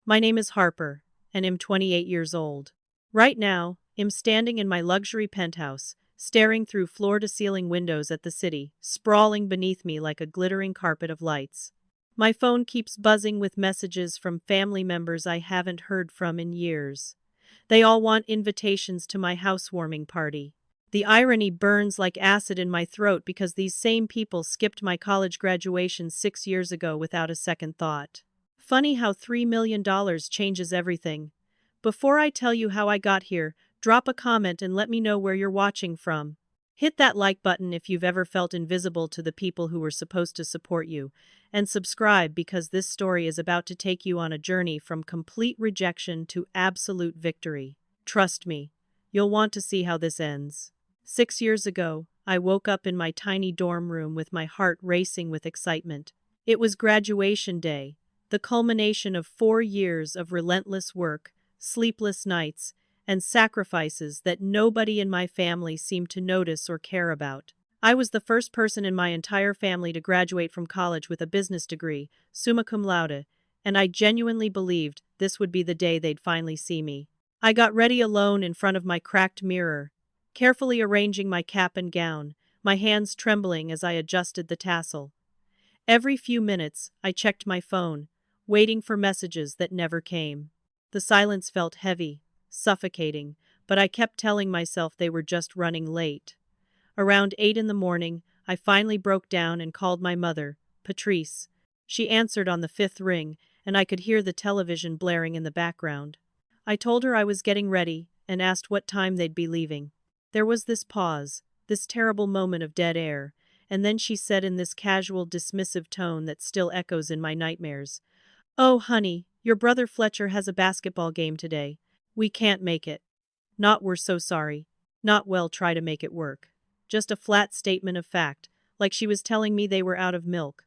My name is Harper, and I'm 28 years old. Right now, I'm standing in my luxury penthouse, staring through floor-to-ceiling windows at the city, sprawling beneath me like a glittering carpet of lights. My phone keeps buzzing with messages from family members I haven't heard from in years. They all want invitations to my housewarming party. The irony burns like acid in my throat because these same people skipped my college graduation 6 years ago without a second thought. Funny how $3 million changes everything. Before I tell you how I got here, drop a comment and let me know where you're watching from. Hit that like button if you've ever felt invisible to the people who were supposed to support you, and subscribe because this story is about to take you on a journey from complete rejection to absolute victory. Trust me, you'll want to see how this ends. 6 years ago, I woke up in my tiny dorm room with my heart racing with excitement. It was graduation day, the culmination of 4 years of relentless work, sleepless nights, and sacrifices that nobody in my family seemed to notice or care about. I was the first person in my entire family to graduate from college with a business degree, summa cum laude, and I genuinely believed this would be the day they'd finally see me. I got ready alone in front of my cracked mirror, carefully arranging my cap and gown, my hands trembling as I adjusted the tassel. Every few minutes, I checked my phone, waiting for messages that never came. The silence felt heavy, suffocating, but I kept telling myself they were just running late. Around 8 in the morning, I finally broke down and called my mother, Patrice. She answered on the 5th ring, and I could hear the television blaring in the background. I told her I was getting ready and asked what time they'd be leaving. There was this pause, this terrible moment of dead air, and then she said in this casual, dismissive tone that still echoes in my nightmares, "Oh, honey, your brother Fletcher has a basketball game today. We can't make it." Not "we're so sorry." Not "well, try to make it work." Just a flat statement of fact, like she was telling me they were out of milk.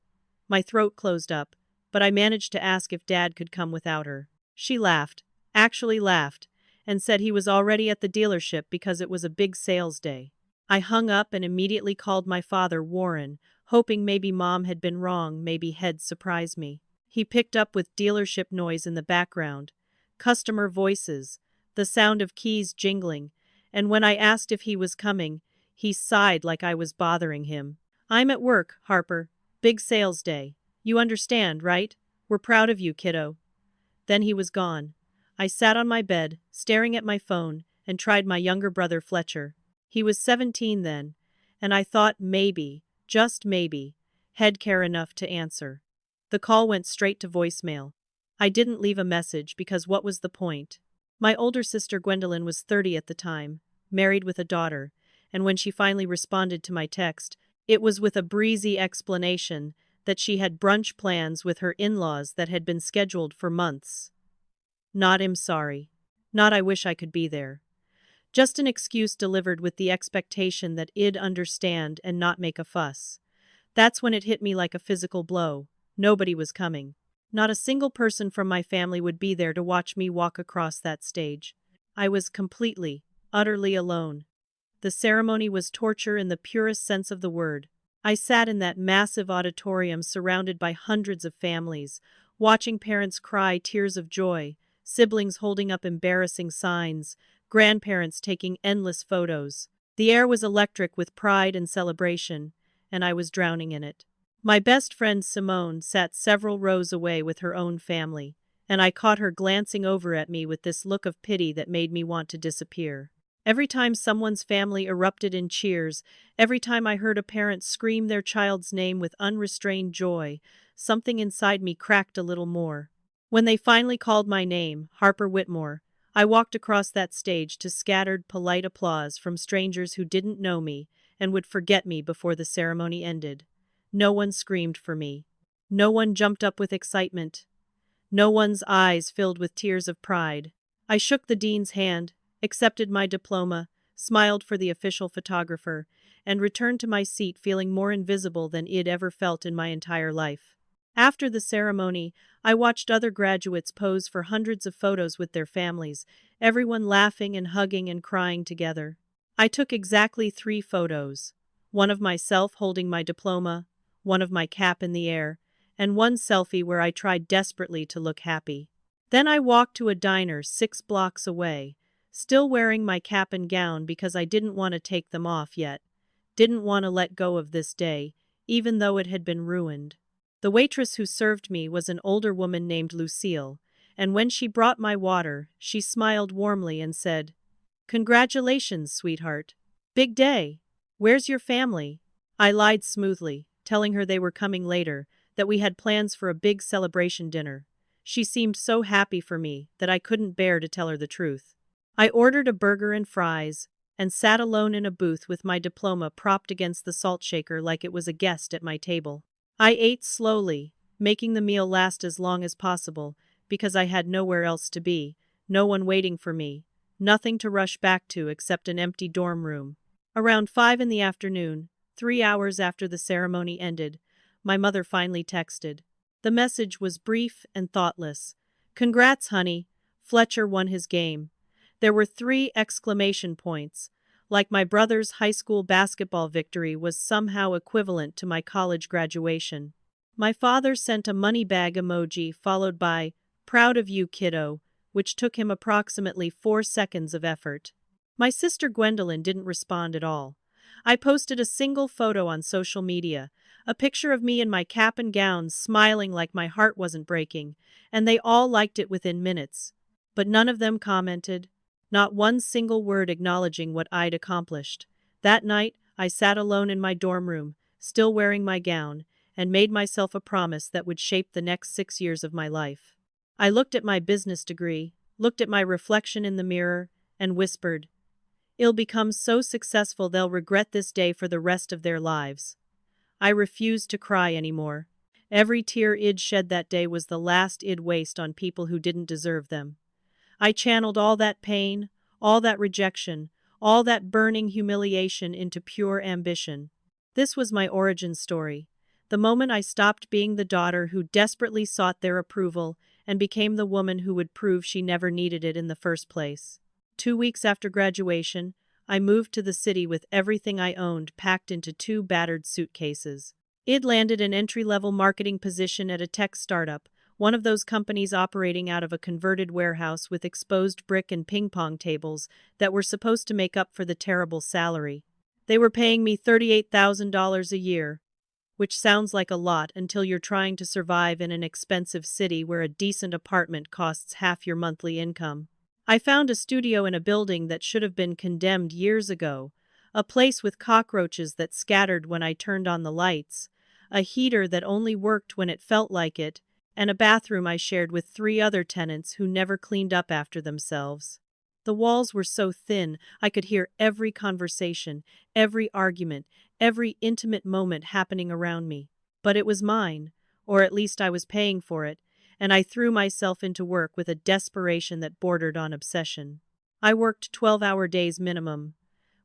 My throat closed up, but I managed to ask if Dad could come without her. She laughed, actually laughed, and said he was already at the dealership because it was a big sales day. I hung up and immediately called my father, Warren, hoping maybe Mom had been wrong, maybe he'd surprise me. He picked up with dealership noise in the background, customer voices, the sound of keys jingling, and when I asked if he was coming, he sighed like I was bothering him. "I'm at work, Harper. Big sales day. You understand, right? We're proud of you, kiddo." Then he was gone. I sat on my bed, staring at my phone, and tried my younger brother Fletcher. He was 17 then, and I thought maybe, just maybe, he'd care enough to answer. The call went straight to voicemail. I didn't leave a message because what was the point? My older sister Gwendolyn was 30 at the time, married with a daughter, and when she finally responded to my text, it was with a breezy explanation that she had brunch plans with her in-laws that had been scheduled for months. Not "I'm sorry." Not "I wish I could be there." Just an excuse delivered with the expectation that I'd understand and not make a fuss. That's when it hit me like a physical blow. Nobody was coming. Not a single person from my family would be there to watch me walk across that stage. I was completely, utterly alone. The ceremony was torture in the purest sense of the word. I sat in that massive auditorium surrounded by hundreds of families, watching parents cry tears of joy, siblings holding up embarrassing signs, grandparents taking endless photos. The air was electric with pride and celebration, and I was drowning in it. My best friend Simone sat several rows away with her own family, and I caught her glancing over at me with this look of pity that made me want to disappear. Every time someone's family erupted in cheers, every time I heard a parent scream their child's name with unrestrained joy, something inside me cracked a little more. When they finally called my name, Harper Whitmore, I walked across that stage to scattered, polite applause from strangers who didn't know me and would forget me before the ceremony ended. No one screamed for me. No one jumped up with excitement. No one's eyes filled with tears of pride. I shook the dean's hand, accepted my diploma, smiled for the official photographer, and returned to my seat feeling more invisible than I'd ever felt in my entire life. After the ceremony, I watched other graduates pose for hundreds of photos with their families, everyone laughing and hugging and crying together. I took exactly 3 photos. One of myself holding my diploma, one of my cap in the air, and one selfie where I tried desperately to look happy. Then I walked to a diner 6 blocks away, still wearing my cap and gown because I didn't want to take them off yet. Didn't want to let go of this day, even though it had been ruined. The waitress who served me was an older woman named Lucille, and when she brought my water, she smiled warmly and said, "Congratulations, sweetheart. Big day. Where's your family?" I lied smoothly, telling her they were coming later, that we had plans for a big celebration dinner. She seemed so happy for me that I couldn't bear to tell her the truth. I ordered a burger and fries, and sat alone in a booth with my diploma propped against the salt shaker like it was a guest at my table. I ate slowly, making the meal last as long as possible, because I had nowhere else to be, no one waiting for me, nothing to rush back to except an empty dorm room. Around 5 in the afternoon, 3 hours after the ceremony ended, my mother finally texted. The message was brief and thoughtless. "Congrats, honey. Fletcher won his game." There were 3 exclamation points, like my brother's high school basketball victory was somehow equivalent to my college graduation. My father sent a money bag emoji followed by, "Proud of you, kiddo," which took him approximately 4 seconds of effort. My sister Gwendolyn didn't respond at all. I posted a single photo on social media, a picture of me in my cap and gown smiling like my heart wasn't breaking, and they all liked it within minutes. But none of them commented. Not one single word acknowledging what I'd accomplished. That night, I sat alone in my dorm room, still wearing my gown, and made myself a promise that would shape the next 6 years of my life. I looked at my business degree, looked at my reflection in the mirror, and whispered, "It'll become so successful they'll regret this day for the rest of their lives." I refused to cry anymore. Every tear I'd shed that day was the last I'd waste on people who didn't deserve them. I channeled all that pain, all that rejection, all that burning humiliation into pure ambition. This was my origin story. The moment I stopped being the daughter who desperately sought their approval and became the woman who would prove she never needed it in the first place. 2 weeks after graduation, I moved to the city with everything I owned packed into 2 battered suitcases. I'd landed an entry-level marketing position at a tech startup, one of those companies operating out of a converted warehouse with exposed brick and ping-pong tables that were supposed to make up for the terrible salary. They were paying me $38,000 a year, which sounds like a lot until you're trying to survive in an expensive city where a decent apartment costs half your monthly income. I found a studio in a building that should have been condemned years ago, a place with cockroaches that scattered when I turned on the lights, a heater that only worked when it felt like it, and a bathroom I shared with 3 other tenants who never cleaned up after themselves. The walls were so thin I could hear every conversation, every argument, every intimate moment happening around me. But it was mine, or at least I was paying for it, and I threw myself into work with a desperation that bordered on obsession. I worked 12-hour days minimum,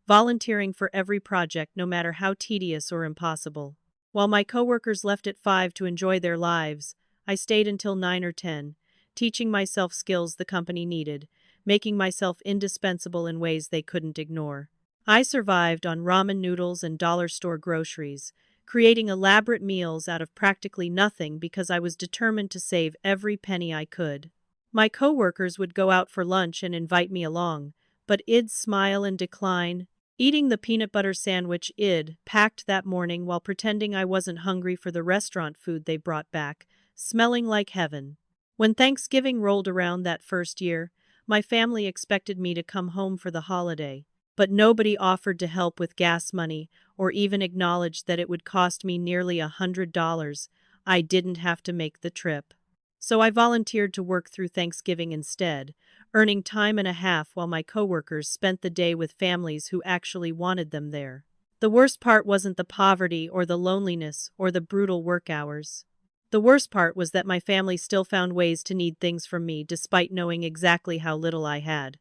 volunteering for every project no matter how tedious or impossible. While my coworkers left at 5 to enjoy their lives, I stayed until 9 or 10, teaching myself skills the company needed, making myself indispensable in ways they couldn't ignore. I survived on ramen noodles and dollar store groceries, creating elaborate meals out of practically nothing because I was determined to save every penny I could. My coworkers would go out for lunch and invite me along, but I'd smile and decline, eating the peanut butter sandwich I'd packed that morning while pretending I wasn't hungry for the restaurant food they brought back, smelling like heaven. When Thanksgiving rolled around that first year, my family expected me to come home for the holiday, but nobody offered to help with gas money or even acknowledged that it would cost me nearly $100. I didn't have to make the trip. So I volunteered to work through Thanksgiving instead, earning time and a half while my coworkers spent the day with families who actually wanted them there. The worst part wasn't the poverty or the loneliness or the brutal work hours. The worst part was that my family still found ways to need things from me despite knowing exactly how little I had.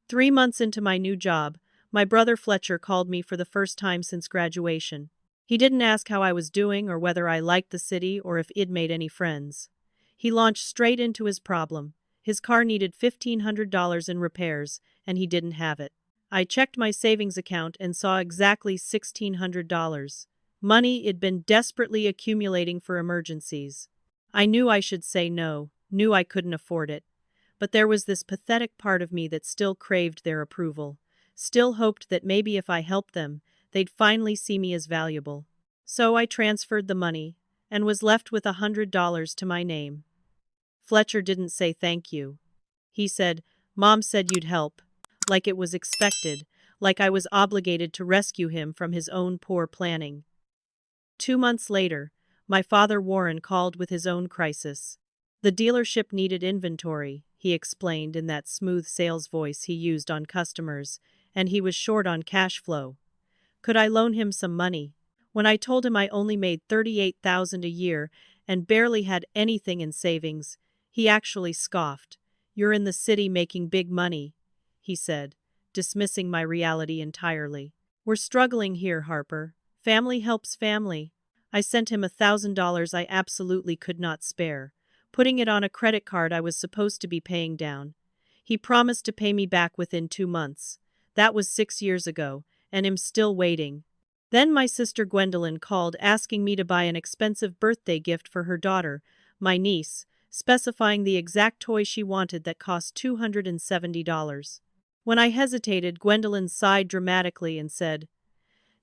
3 months into my new job, my brother Fletcher called me for the first time since graduation. He didn't ask how I was doing or whether I liked the city or if I'd made any friends. He launched straight into his problem. His car needed $1,500 in repairs, and he didn't have it. I checked my savings account and saw exactly $1,600. Money I'd been desperately accumulating for emergencies. I knew I should say no, knew I couldn't afford it. But there was this pathetic part of me that still craved their approval, still hoped that maybe if I helped them, they'd finally see me as valuable. So I transferred the money, and was left with $100 to my name. Fletcher didn't say thank you. He said, "Mom said you'd help," like it was expected, like I was obligated to rescue him from his own poor planning. 2 months later, my father Warren called with his own crisis. The dealership needed inventory, he explained in that smooth sales voice he used on customers, and he was short on cash flow. Could I loan him some money? When I told him I only made $38,000 a year and barely had anything in savings, he actually scoffed. "You're in the city making big money," he said, dismissing my reality entirely. "We're struggling here, Harper. Family helps family." I sent him $1,000 I absolutely could not spare, putting it on a credit card I was supposed to be paying down. He promised to pay me back within 2 months. That was 6 years ago, and I'm still waiting. Then my sister Gwendolyn called asking me to buy an expensive birthday gift for her daughter, my niece, specifying the exact toy she wanted that cost $270. When I hesitated, Gwendolyn sighed dramatically and said,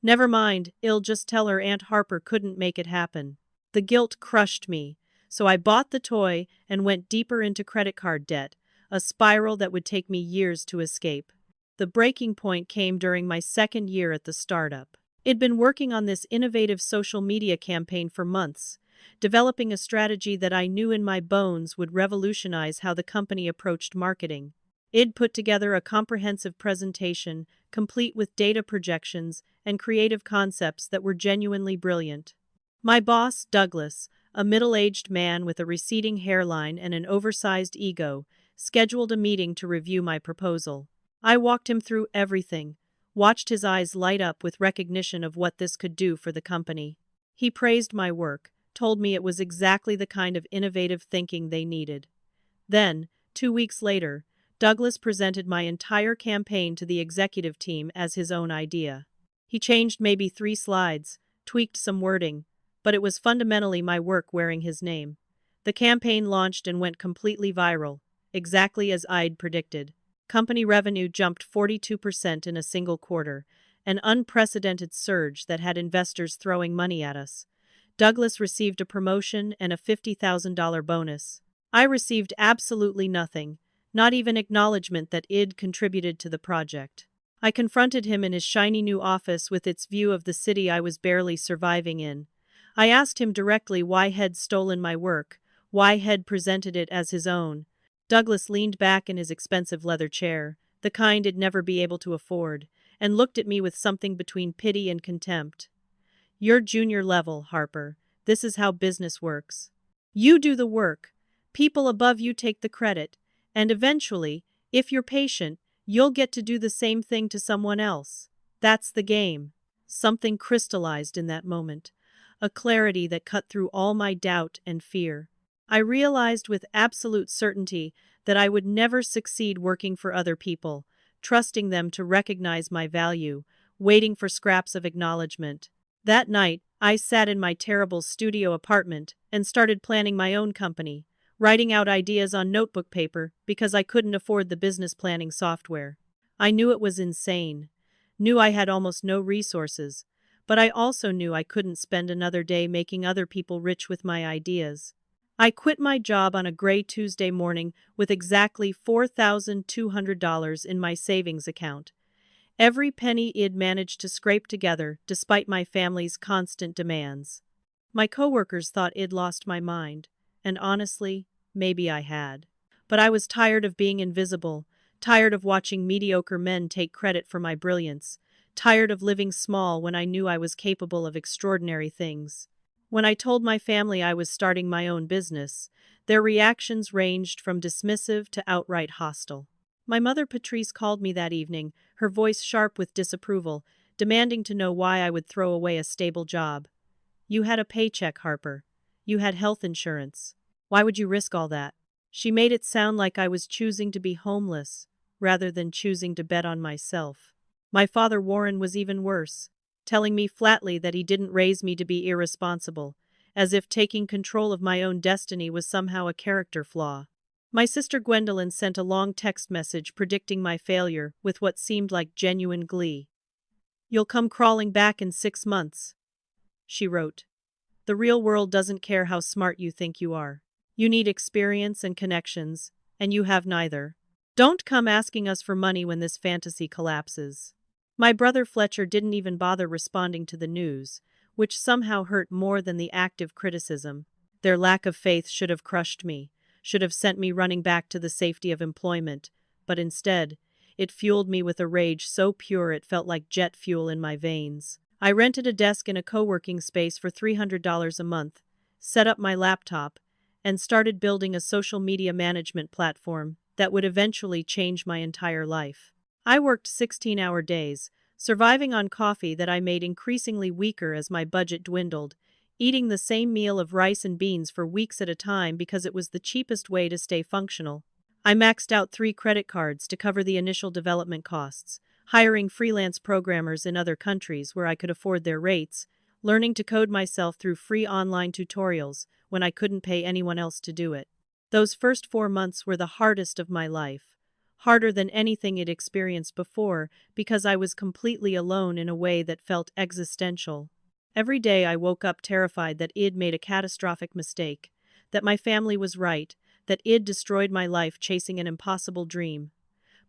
"Never mind, I'll just tell her Aunt Harper couldn't make it happen." The guilt crushed me, so I bought the toy and went deeper into credit card debt, a spiral that would take me years to escape. The breaking point came during my second year at the startup. I'd been working on this innovative social media campaign for months, developing a strategy that I knew in my bones would revolutionize how the company approached marketing. I'd put together a comprehensive presentation, complete with data projections and creative concepts that were genuinely brilliant. My boss, Douglas, a middle-aged man with a receding hairline and an oversized ego, scheduled a meeting to review my proposal. I walked him through everything, watched his eyes light up with recognition of what this could do for the company. He praised my work, told me it was exactly the kind of innovative thinking they needed. Then, 2 weeks later, Douglas presented my entire campaign to the executive team as his own idea. He changed maybe 3 slides, tweaked some wording, but it was fundamentally my work wearing his name. The campaign launched and went completely viral, exactly as I'd predicted. Company revenue jumped 42% in a single quarter, an unprecedented surge that had investors throwing money at us. Douglas received a promotion and a $50,000 bonus. I received absolutely nothing, not even acknowledgement that I'd contributed to the project. I confronted him in his shiny new office with its view of the city I was barely surviving in. I asked him directly why he'd stolen my work, why he'd presented it as his own. Douglas leaned back in his expensive leather chair, the kind I'd never be able to afford, and looked at me with something between pity and contempt. "You're junior level, Harper. This is how business works. You do the work. People above you take the credit, and eventually, if you're patient, you'll get to do the same thing to someone else. That's the game." Something crystallized in that moment, a clarity that cut through all my doubt and fear. I realized with absolute certainty that I would never succeed working for other people, trusting them to recognize my value, waiting for scraps of acknowledgement. That night, I sat in my terrible studio apartment and started planning my own company, writing out ideas on notebook paper because I couldn't afford the business planning software. I knew it was insane, knew I had almost no resources, but I also knew I couldn't spend another day making other people rich with my ideas. I quit my job on a gray Tuesday morning with exactly $4,200 in my savings account. Every penny I'd managed to scrape together despite my family's constant demands. My coworkers thought I'd lost my mind, and honestly, maybe I had. But I was tired of being invisible, tired of watching mediocre men take credit for my brilliance, tired of living small when I knew I was capable of extraordinary things. When I told my family I was starting my own business, their reactions ranged from dismissive to outright hostile. My mother Patrice called me that evening, her voice sharp with disapproval, demanding to know why I would throw away a stable job. "You had a paycheck, Harper. You had health insurance. Why would you risk all that?" She made it sound like I was choosing to be homeless, rather than choosing to bet on myself. My father Warren was even worse, telling me flatly that he didn't raise me to be irresponsible, as if taking control of my own destiny was somehow a character flaw. My sister Gwendolyn sent a long text message predicting my failure with what seemed like genuine glee. "You'll come crawling back in 6 months," she wrote. "The real world doesn't care how smart you think you are. You need experience and connections, and you have neither. Don't come asking us for money when this fantasy collapses." My brother Fletcher didn't even bother responding to the news, which somehow hurt more than the active criticism. Their lack of faith should have crushed me, should have sent me running back to the safety of employment, but instead, it fueled me with a rage so pure it felt like jet fuel in my veins. I rented a desk in a co-working space for $300 a month, set up my laptop, and started building a social media management platform that would eventually change my entire life. I worked 16-hour days, surviving on coffee that I made increasingly weaker as my budget dwindled, eating the same meal of rice and beans for weeks at a time because it was the cheapest way to stay functional. I maxed out 3 credit cards to cover the initial development costs, hiring freelance programmers in other countries where I could afford their rates, learning to code myself through free online tutorials when I couldn't pay anyone else to do it. Those first 4 months were the hardest of my life, harder than anything I'd experienced before because I was completely alone in a way that felt existential. Every day I woke up terrified that I'd made a catastrophic mistake, that my family was right, that I'd destroyed my life chasing an impossible dream.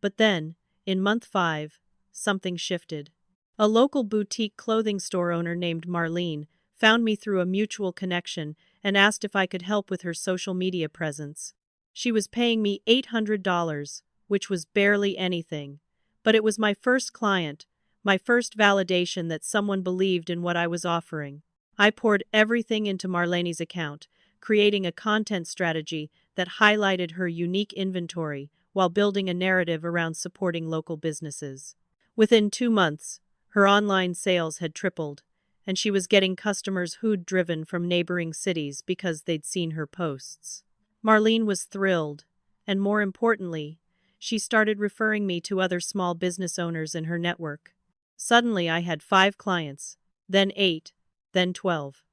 But then, in month 5, something shifted. A local boutique clothing store owner named Marlene found me through a mutual connection and asked if I could help with her social media presence. She was paying me $800, which was barely anything. But it was my first client, my first validation that someone believed in what I was offering. I poured everything into Marlene's account, creating a content strategy that highlighted her unique inventory while building a narrative around supporting local businesses. Within 2 months, her online sales had tripled, and she was getting customers who'd driven from neighboring cities because they'd seen her posts. Marlene was thrilled, and more importantly, she started referring me to other small business owners in her network. Suddenly I had 5 clients, then 8, then 12.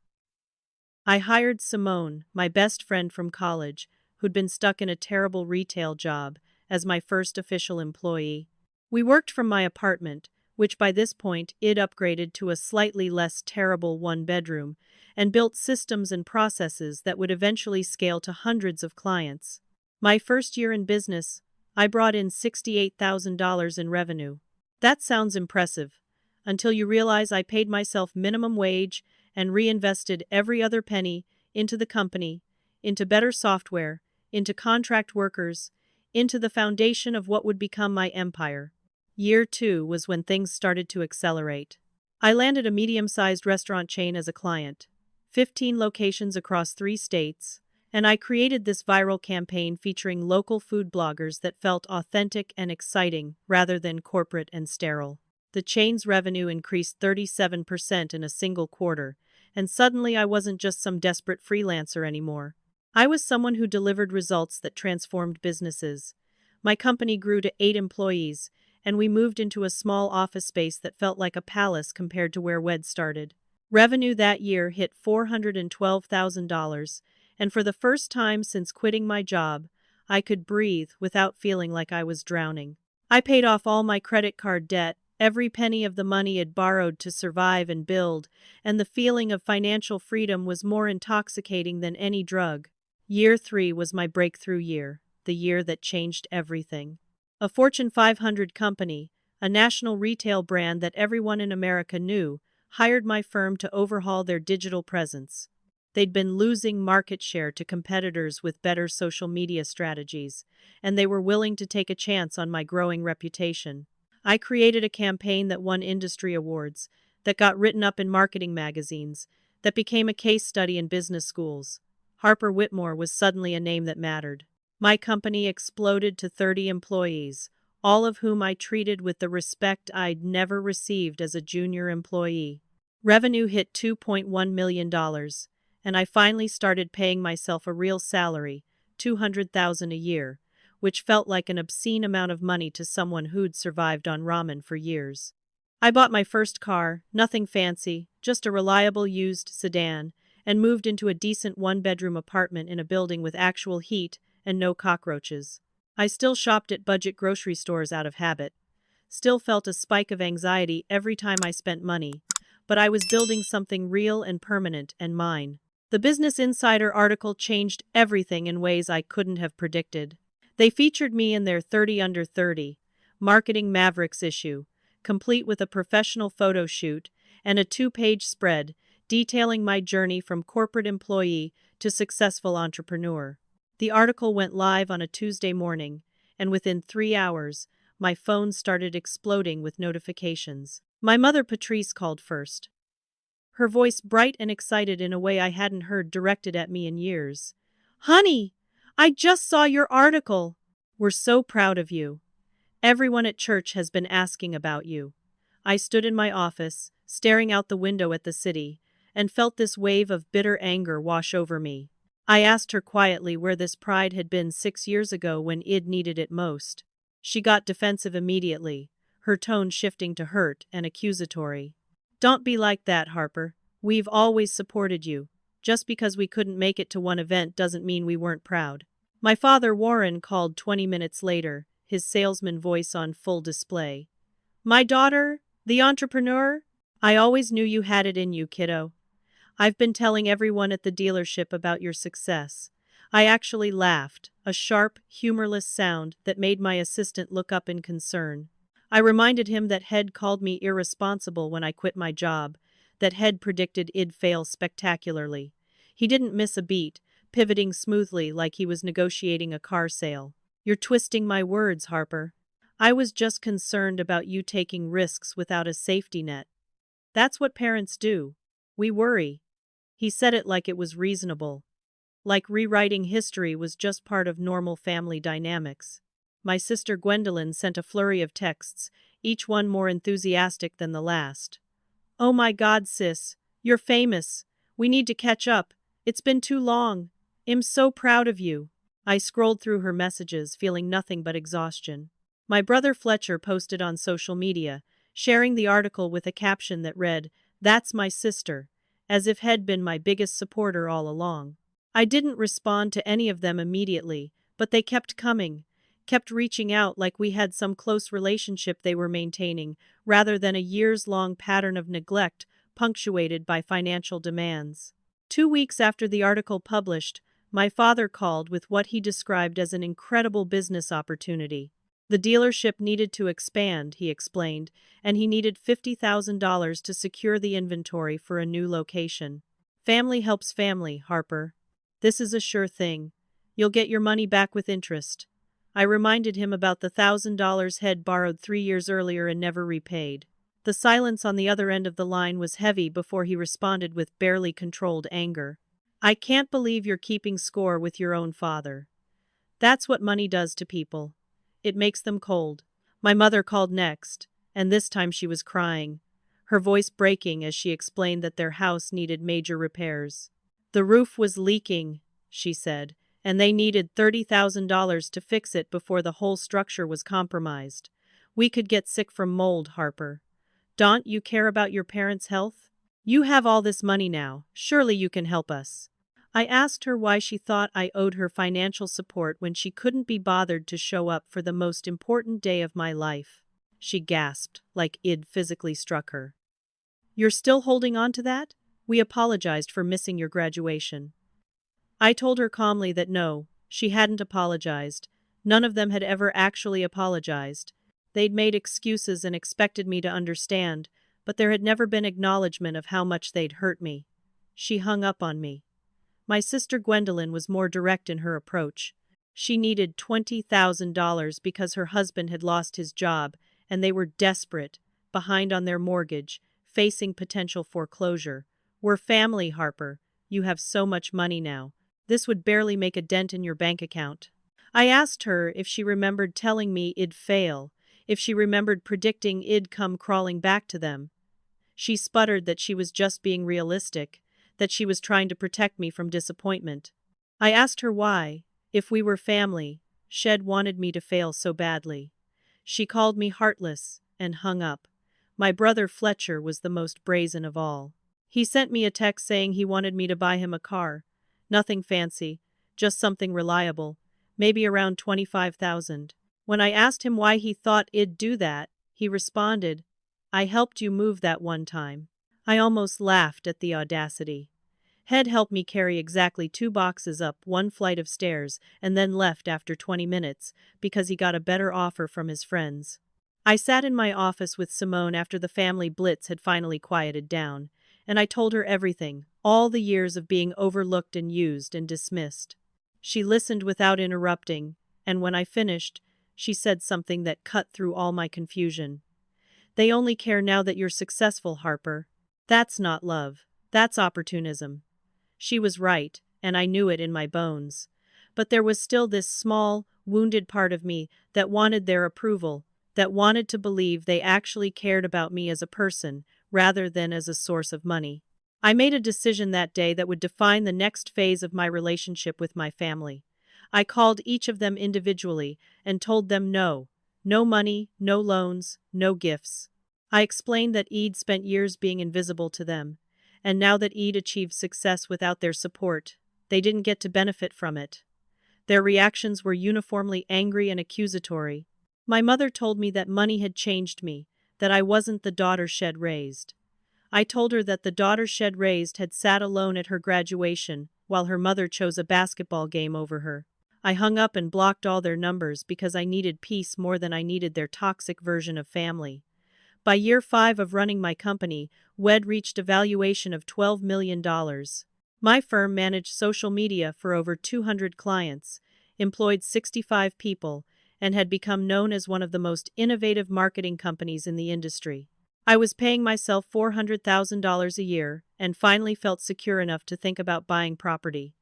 I hired Simone, my best friend from college, who'd been stuck in a terrible retail job, as my first official employee. We worked from my apartment, which by this point I'd upgraded to a slightly less terrible 1-bedroom, and built systems and processes that would eventually scale to hundreds of clients. My first year in business, I brought in $68,000 in revenue. That sounds impressive, until you realize I paid myself minimum wage and reinvested every other penny into the company, into better software, into contract workers, into the foundation of what would become my empire. Year 2 was when things started to accelerate. I landed a medium-sized restaurant chain as a client, 15 locations across 3 states, and I created this viral campaign featuring local food bloggers that felt authentic and exciting rather than corporate and sterile. The chain's revenue increased 37% in a single quarter, and suddenly I wasn't just some desperate freelancer anymore. I was someone who delivered results that transformed businesses. My company grew to 8 employees, and we moved into a small office space that felt like a palace compared to where WED started. Revenue that year hit $412,000, and for the first time since quitting my job, I could breathe without feeling like I was drowning. I paid off all my credit card debt, every penny of the money I'd borrowed to survive and build, and the feeling of financial freedom was more intoxicating than any drug. Year 3 was my breakthrough year, the year that changed everything. A Fortune 500 company, a national retail brand that everyone in America knew, hired my firm to overhaul their digital presence. They'd been losing market share to competitors with better social media strategies, and they were willing to take a chance on my growing reputation. I created a campaign that won industry awards, that got written up in marketing magazines, that became a case study in business schools. Harper Whitmore was suddenly a name that mattered. My company exploded to 30 employees, all of whom I treated with the respect I'd never received as a junior employee. Revenue hit $2.1 million, and I finally started paying myself a real salary, $200,000 a year, which felt like an obscene amount of money to someone who'd survived on ramen for years. I bought my first car, nothing fancy, just a reliable used sedan, and moved into a decent one-bedroom apartment in a building with actual heat and no cockroaches. I still shopped at budget grocery stores out of habit, still felt a spike of anxiety every time I spent money, but I was building something real and permanent and mine. The Business Insider article changed everything in ways I couldn't have predicted. They featured me in their 30 Under 30 Marketing Mavericks issue, complete with a professional photo shoot and a 2-page spread detailing my journey from corporate employee to successful entrepreneur. The article went live on a Tuesday morning, and within 3 hours, my phone started exploding with notifications. My mother Patrice called first, her voice bright and excited in a way I hadn't heard directed at me in years. "Honey, I just saw your article. We're so proud of you. Everyone at church has been asking about you." I stood in my office, staring out the window at the city, and felt this wave of bitter anger wash over me. I asked her quietly where this pride had been 6 years ago when Id needed it most. She got defensive immediately, her tone shifting to hurt and accusatory. "Don't be like that, Harper. We've always supported you. Just because we couldn't make it to one event doesn't mean we weren't proud." My father Warren called 20 minutes later, his salesman voice on full display. "My daughter, the entrepreneur? I always knew you had it in you, kiddo. I've been telling everyone at the dealership about your success." I actually laughed, a sharp, humorless sound that made my assistant look up in concern. I reminded him that Head called me irresponsible when I quit my job, that Head predicted I'd fail spectacularly. He didn't miss a beat, pivoting smoothly like he was negotiating a car sale. "You're twisting my words, Harper. I was just concerned about you taking risks without a safety net. That's what parents do. We worry." He said it like it was reasonable, like rewriting history was just part of normal family dynamics. My sister Gwendolyn sent a flurry of texts, each one more enthusiastic than the last. "Oh my God, sis, you're famous. We need to catch up. It's been too long. I'm so proud of you." I scrolled through her messages, feeling nothing but exhaustion. My brother Fletcher posted on social media, sharing the article with a caption that read, "That's my sister," as if Head been my biggest supporter all along. I didn't respond to any of them immediately, but they kept coming, kept reaching out like we had some close relationship they were maintaining, rather than a years-long pattern of neglect punctuated by financial demands. 2 weeks after the article published, my father called with what he described as an incredible business opportunity. The dealership needed to expand, he explained, and he needed $50,000 to secure the inventory for a new location. "Family helps family, Harper. This is a sure thing. You'll get your money back with interest." I reminded him about the $1,000 Head borrowed 3 years earlier and never repaid. The silence on the other end of the line was heavy before he responded with barely controlled anger. "I can't believe you're keeping score with your own father. That's what money does to people. It makes them cold." My mother called next, and this time she was crying, her voice breaking as she explained that their house needed major repairs. "The roof was leaking," she said, "and they needed $30,000 to fix it before the whole structure was compromised. We could get sick from mold, Harper. Don't you care about your parents' health? You have all this money now. Surely you can help us." I asked her why she thought I owed her financial support when she couldn't be bothered to show up for the most important day of my life. She gasped, like I'd physically struck her. "You're still holding on to that? We apologized for missing your graduation." I told her calmly that no, she hadn't apologized. None of them had ever actually apologized. They'd made excuses and expected me to understand, but there had never been acknowledgement of how much they'd hurt me. She hung up on me. My sister Gwendolyn was more direct in her approach. She needed $20,000 because her husband had lost his job, and they were desperate, behind on their mortgage, facing potential foreclosure. "We're family, Harper. You have so much money now. This would barely make a dent in your bank account." I asked her if she remembered telling me I'd fail, if she remembered predicting I'd come crawling back to them. She sputtered that she was just being realistic, that she was trying to protect me from disappointment. I asked her why, if we were family, Shed wanted me to fail so badly. She called me heartless and hung up. My brother Fletcher was the most brazen of all. He sent me a text saying he wanted me to buy him a car. Nothing fancy, just something reliable, maybe around 25,000. When I asked him why he thought I'd do that, he responded, "I helped you move that one time." I almost laughed at the audacity. Head helped me carry exactly 2 boxes up one flight of stairs and then left after 20 minutes because he got a better offer from his friends. I sat in my office with Simone after the family blitz had finally quieted down, and I told her everything, all the years of being overlooked and used and dismissed. She listened without interrupting, and when I finished, she said something that cut through all my confusion. "They only care now that you're successful, Harper. That's not love. That's opportunism." She was right, and I knew it in my bones. But there was still this small, wounded part of me that wanted their approval, that wanted to believe they actually cared about me as a person, rather than as a source of money. I made a decision that day that would define the next phase of my relationship with my family. I called each of them individually and told them no. No money, no loans, no gifts. I explained that I'd spent years being invisible to them, and now that I'd achieved success without their support, they didn't get to benefit from it. Their reactions were uniformly angry and accusatory. My mother told me that money had changed me, that I wasn't the daughter she'd raised. I told her that the daughter she'd raised had sat alone at her graduation while her mother chose a basketball game over her. I hung up and blocked all their numbers because I needed peace more than I needed their toxic version of family. By year 5 of running my company, WED reached a valuation of $12 million. My firm managed social media for over 200 clients, employed 65 people, and had become known as one of the most innovative marketing companies in the industry. I was paying myself $400,000 a year and finally felt secure enough to think about buying property,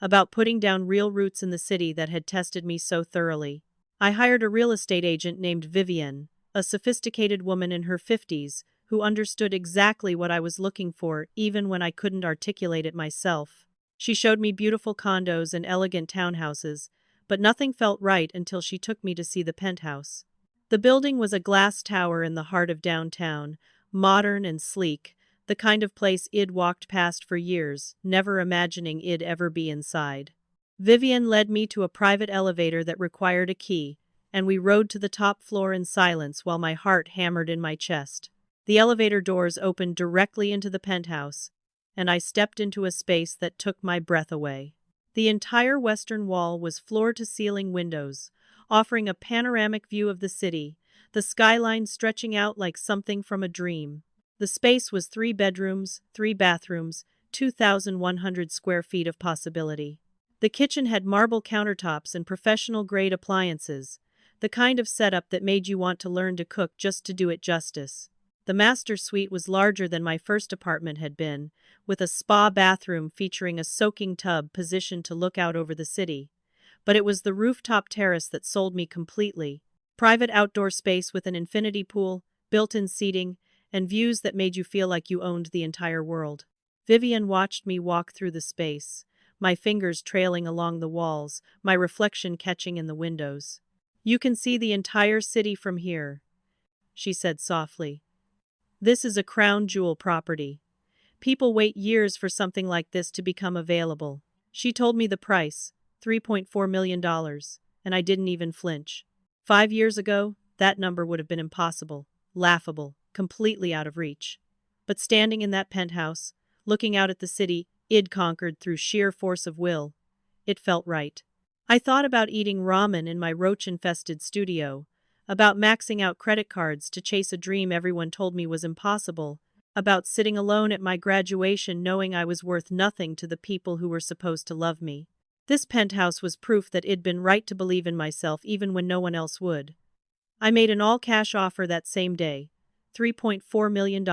about putting down real roots in the city that had tested me so thoroughly. I hired a real estate agent named Vivian, a sophisticated woman in her 50s who understood exactly what I was looking for even when I couldn't articulate it myself. She showed me beautiful condos and elegant townhouses, but nothing felt right until she took me to see the Penthouse. The building was a glass tower in the heart of downtown, modern and sleek, the kind of place I'd walked past for years, never imagining I'd ever be inside. Vivian led me to a private elevator that required a key, and we rode to the top floor in silence while my heart hammered in my chest. The elevator doors opened directly into the penthouse, and I stepped into a space that took my breath away. The entire western wall was floor-to-ceiling windows, offering a panoramic view of the city, the skyline stretching out like something from a dream. The space was 3 bedrooms, 3 bathrooms, 2,100 square feet of possibility. The kitchen had marble countertops and professional-grade appliances, the kind of setup that made you want to learn to cook just to do it justice. The master suite was larger than my first apartment had been, with a spa bathroom featuring a soaking tub positioned to look out over the city. But it was the rooftop terrace that sold me completely. Private outdoor space with an infinity pool, built-in seating, and views that made you feel like you owned the entire world. Vivian watched me walk through the space, my fingers trailing along the walls, my reflection catching in the windows. "You can see the entire city from here," she said softly. "This is a crown jewel property. People wait years for something like this to become available." She told me the price, $3.4 million, and I didn't even flinch. 5 years ago, that number would have been impossible, laughable, completely out of reach. But standing in that penthouse, looking out at the city I'd conquered through sheer force of will, it felt right. I thought about eating ramen in my roach-infested studio, about maxing out credit cards to chase a dream everyone told me was impossible, about sitting alone at my graduation knowing I was worth nothing to the people who were supposed to love me. This penthouse was proof that I'd been right to believe in myself even when no one else would. I made an all-cash offer that same day, $3.4 million,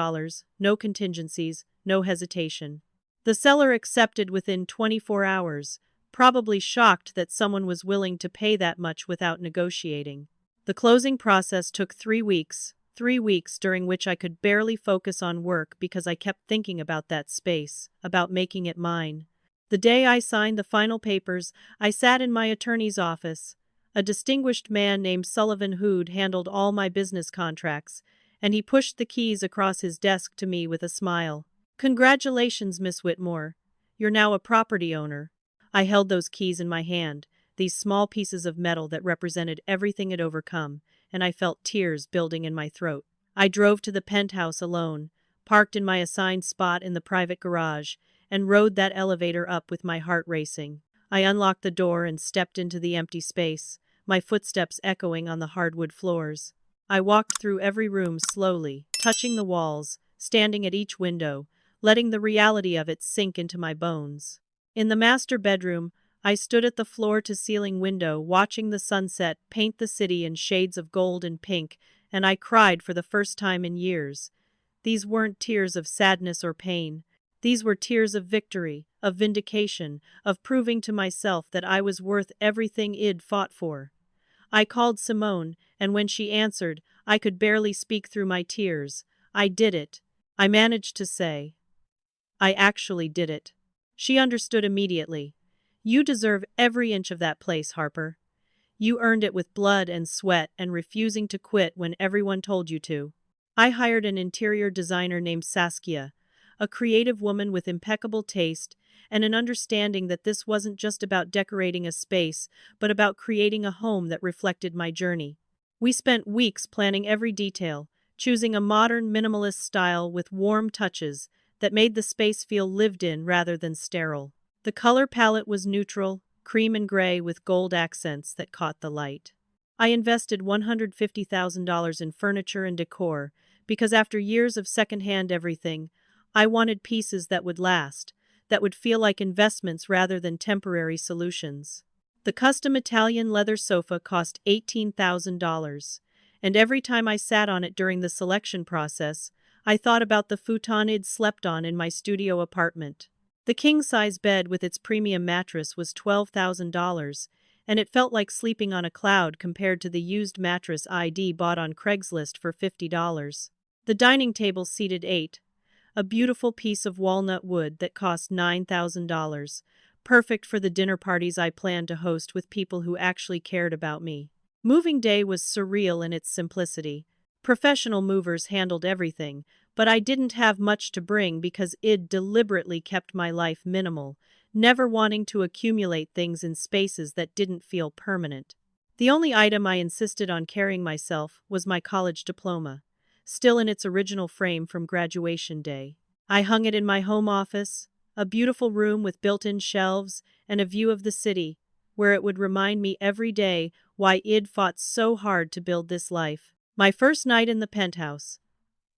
no contingencies, no hesitation. The seller accepted within 24 hours, probably shocked that someone was willing to pay that much without negotiating. The closing process took 3 weeks, 3 weeks during which I could barely focus on work because I kept thinking about that space, about making it mine. The day I signed the final papers, I sat in my attorney's office. A distinguished man named Sullivan who'd handled all my business contracts, and he pushed the keys across his desk to me with a smile. Congratulations, Miss Whitmore. You're now a property owner. I held those keys in my hand, these small pieces of metal that represented everything I'd overcome, and I felt tears building in my throat. I drove to the penthouse alone, parked in my assigned spot in the private garage, and rode that elevator up with my heart racing. I unlocked the door and stepped into the empty space, my footsteps echoing on the hardwood floors. I walked through every room slowly, touching the walls, standing at each window, letting the reality of it sink into my bones. In the master bedroom, I stood at the floor-to-ceiling window, watching the sunset paint the city in shades of gold and pink, and I cried for the first time in years. These weren't tears of sadness or pain. These were tears of victory, of vindication, of proving to myself that I was worth everything I'd fought for. I called Simone, and when she answered, I could barely speak through my tears. I did it. I managed to say. I actually did it. She understood immediately. You deserve every inch of that place, Harper. You earned it with blood and sweat and refusing to quit when everyone told you to. I hired an interior designer named Saskia, a creative woman with impeccable taste and an understanding that this wasn't just about decorating a space, but about creating a home that reflected my journey. We spent weeks planning every detail, choosing a modern minimalist style with warm touches that made the space feel lived in rather than sterile. The color palette was neutral, cream and gray with gold accents that caught the light. I invested $150,000 in furniture and decor because after years of secondhand everything, I wanted pieces that would last, that would feel like investments rather than temporary solutions. The custom Italian leather sofa cost $18,000, and every time I sat on it during the selection process, I thought about the futon I'd slept on in my studio apartment. The king-size bed with its premium mattress was $12,000, and it felt like sleeping on a cloud compared to the used mattress I'd bought on Craigslist for $50. The dining table seated 8, a beautiful piece of walnut wood that cost $9,000, perfect for the dinner parties I planned to host with people who actually cared about me. Moving day was surreal in its simplicity. Professional movers handled everything, but I didn't have much to bring because I'd deliberately kept my life minimal, never wanting to accumulate things in spaces that didn't feel permanent. The only item I insisted on carrying myself was my college diploma, still in its original frame from graduation day. I hung it in my home office, a beautiful room with built-in shelves and a view of the city, where it would remind me every day why I'd fought so hard to build this life. My first night in the penthouse.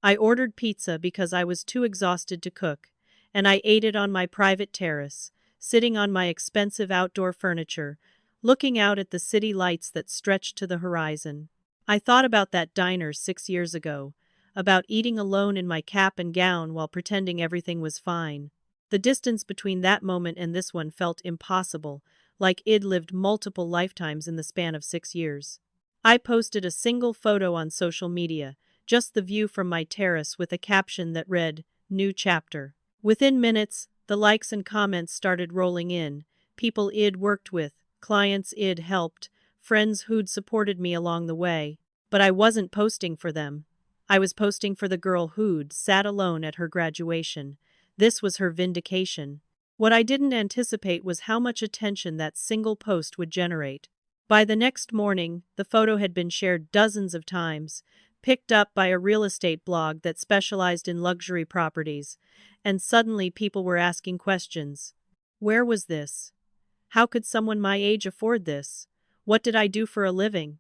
I ordered pizza because I was too exhausted to cook, and I ate it on my private terrace, sitting on my expensive outdoor furniture, looking out at the city lights that stretched to the horizon. I thought about that diner 6 years ago, about eating alone in my cap and gown while pretending everything was fine. The distance between that moment and this one felt impossible, like I'd lived multiple lifetimes in the span of 6 years. I posted a single photo on social media, just the view from my terrace with a caption that read, "New Chapter." Within minutes, the likes and comments started rolling in, people I'd worked with, clients I'd helped, friends who'd supported me along the way. But I wasn't posting for them. I was posting for the girl who'd sat alone at her graduation. This was her vindication. What I didn't anticipate was how much attention that single post would generate. By the next morning, the photo had been shared dozens of times, picked up by a real estate blog that specialized in luxury properties, and suddenly people were asking questions. Where was this? How could someone my age afford this? What did I do for a living?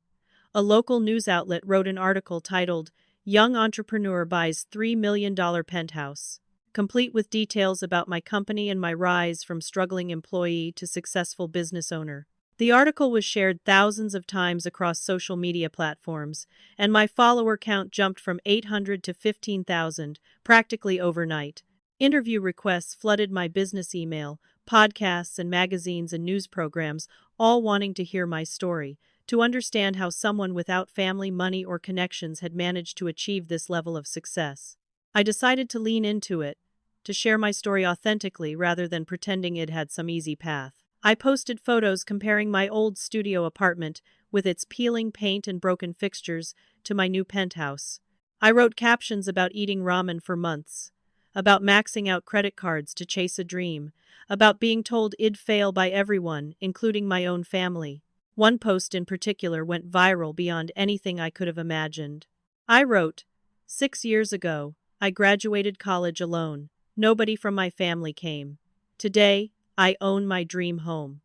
A local news outlet wrote an article titled, "Young Entrepreneur Buys $3 Million Penthouse," complete with details about my company and my rise from struggling employee to successful business owner. The article was shared thousands of times across social media platforms, and my follower count jumped from 800 to 15,000, practically overnight. Interview requests flooded my business email, podcasts and magazines and news programs, all wanting to hear my story, to understand how someone without family, money, or connections had managed to achieve this level of success. I decided to lean into it, to share my story authentically rather than pretending it had some easy path. I posted photos comparing my old studio apartment, with its peeling paint and broken fixtures, to my new penthouse. I wrote captions about eating ramen for months, about maxing out credit cards to chase a dream, about being told I'd fail by everyone, including my own family. One post in particular went viral beyond anything I could have imagined. I wrote, 6 years ago, I graduated college alone. Nobody from my family came. Today, I own my dream home.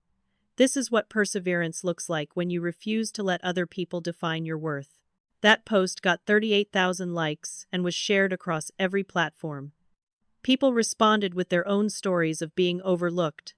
This is what perseverance looks like when you refuse to let other people define your worth. That post got 38,000 likes and was shared across every platform. People responded with their own stories of being overlooked,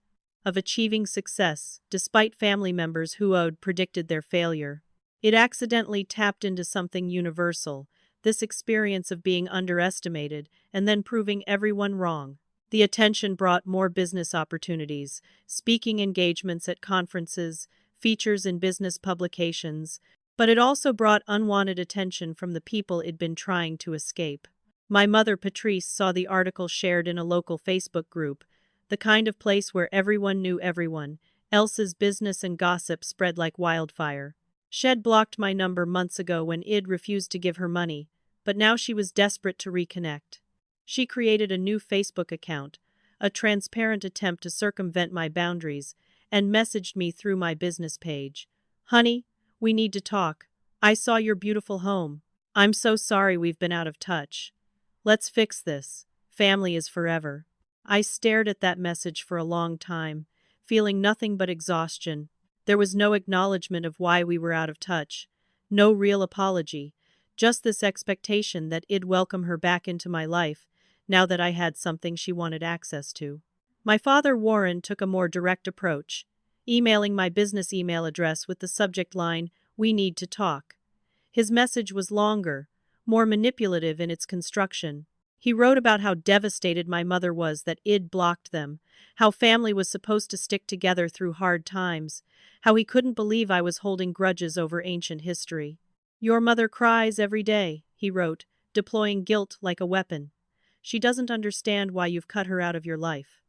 of achieving success, despite family members who had predicted their failure. It accidentally tapped into something universal, this experience of being underestimated and then proving everyone wrong. The attention brought more business opportunities, speaking engagements at conferences, features in business publications, but it also brought unwanted attention from the people it'd been trying to escape. My mother, Patrice, saw the article shared in a local Facebook group, the kind of place where everyone knew everyone. Elsa's business and gossip spread like wildfire. Shed blocked my number months ago when Id refused to give her money, but now she was desperate to reconnect. She created a new Facebook account, a transparent attempt to circumvent my boundaries, and messaged me through my business page. Honey, we need to talk. I saw your beautiful home. I'm so sorry we've been out of touch. Let's fix this. Family is forever. I stared at that message for a long time, feeling nothing but exhaustion. There was no acknowledgement of why we were out of touch, no real apology, just this expectation that I'd welcome her back into my life, now that I had something she wanted access to. My father, Warren, took a more direct approach, emailing my business email address with the subject line, "We need to talk." His message was longer, more manipulative in its construction. He wrote about how devastated my mother was that I'd blocked them, how family was supposed to stick together through hard times, how he couldn't believe I was holding grudges over ancient history. "Your mother cries every day," he wrote, deploying guilt like a weapon. "She doesn't understand why you've cut her out of your life.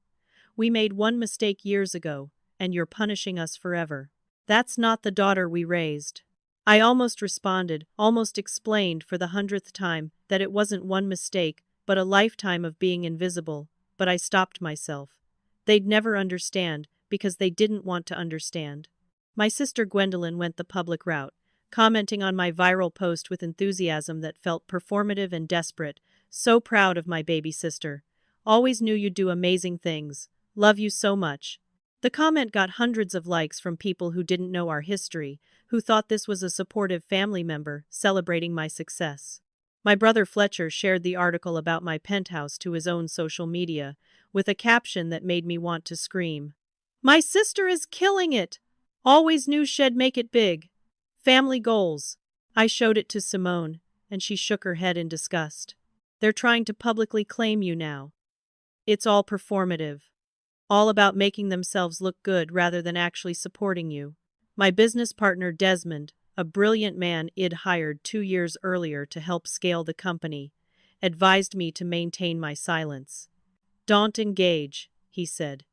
We made one mistake years ago, and you're punishing us forever. That's not the daughter we raised." I almost responded, almost explained for the 100th time that it wasn't one mistake, but a lifetime of being invisible, but I stopped myself. They'd never understand, because they didn't want to understand. My sister Gwendolyn went the public route, commenting on my viral post with enthusiasm that felt performative and desperate. "So proud of my baby sister. Always knew you'd do amazing things. Love you so much." The comment got hundreds of likes from people who didn't know our history, who thought this was a supportive family member celebrating my success. My brother Fletcher shared the article about my penthouse to his own social media, with a caption that made me want to scream. "My sister is killing it! Always knew she'd make it big. Family goals." I showed it to Simone, and she shook her head in disgust. "They're trying to publicly claim you now. It's all performative. All about making themselves look good rather than actually supporting you." My business partner Desmond, a brilliant man I'd hired 2 years earlier to help scale the company, advised me to maintain my silence. "Don't engage," he said.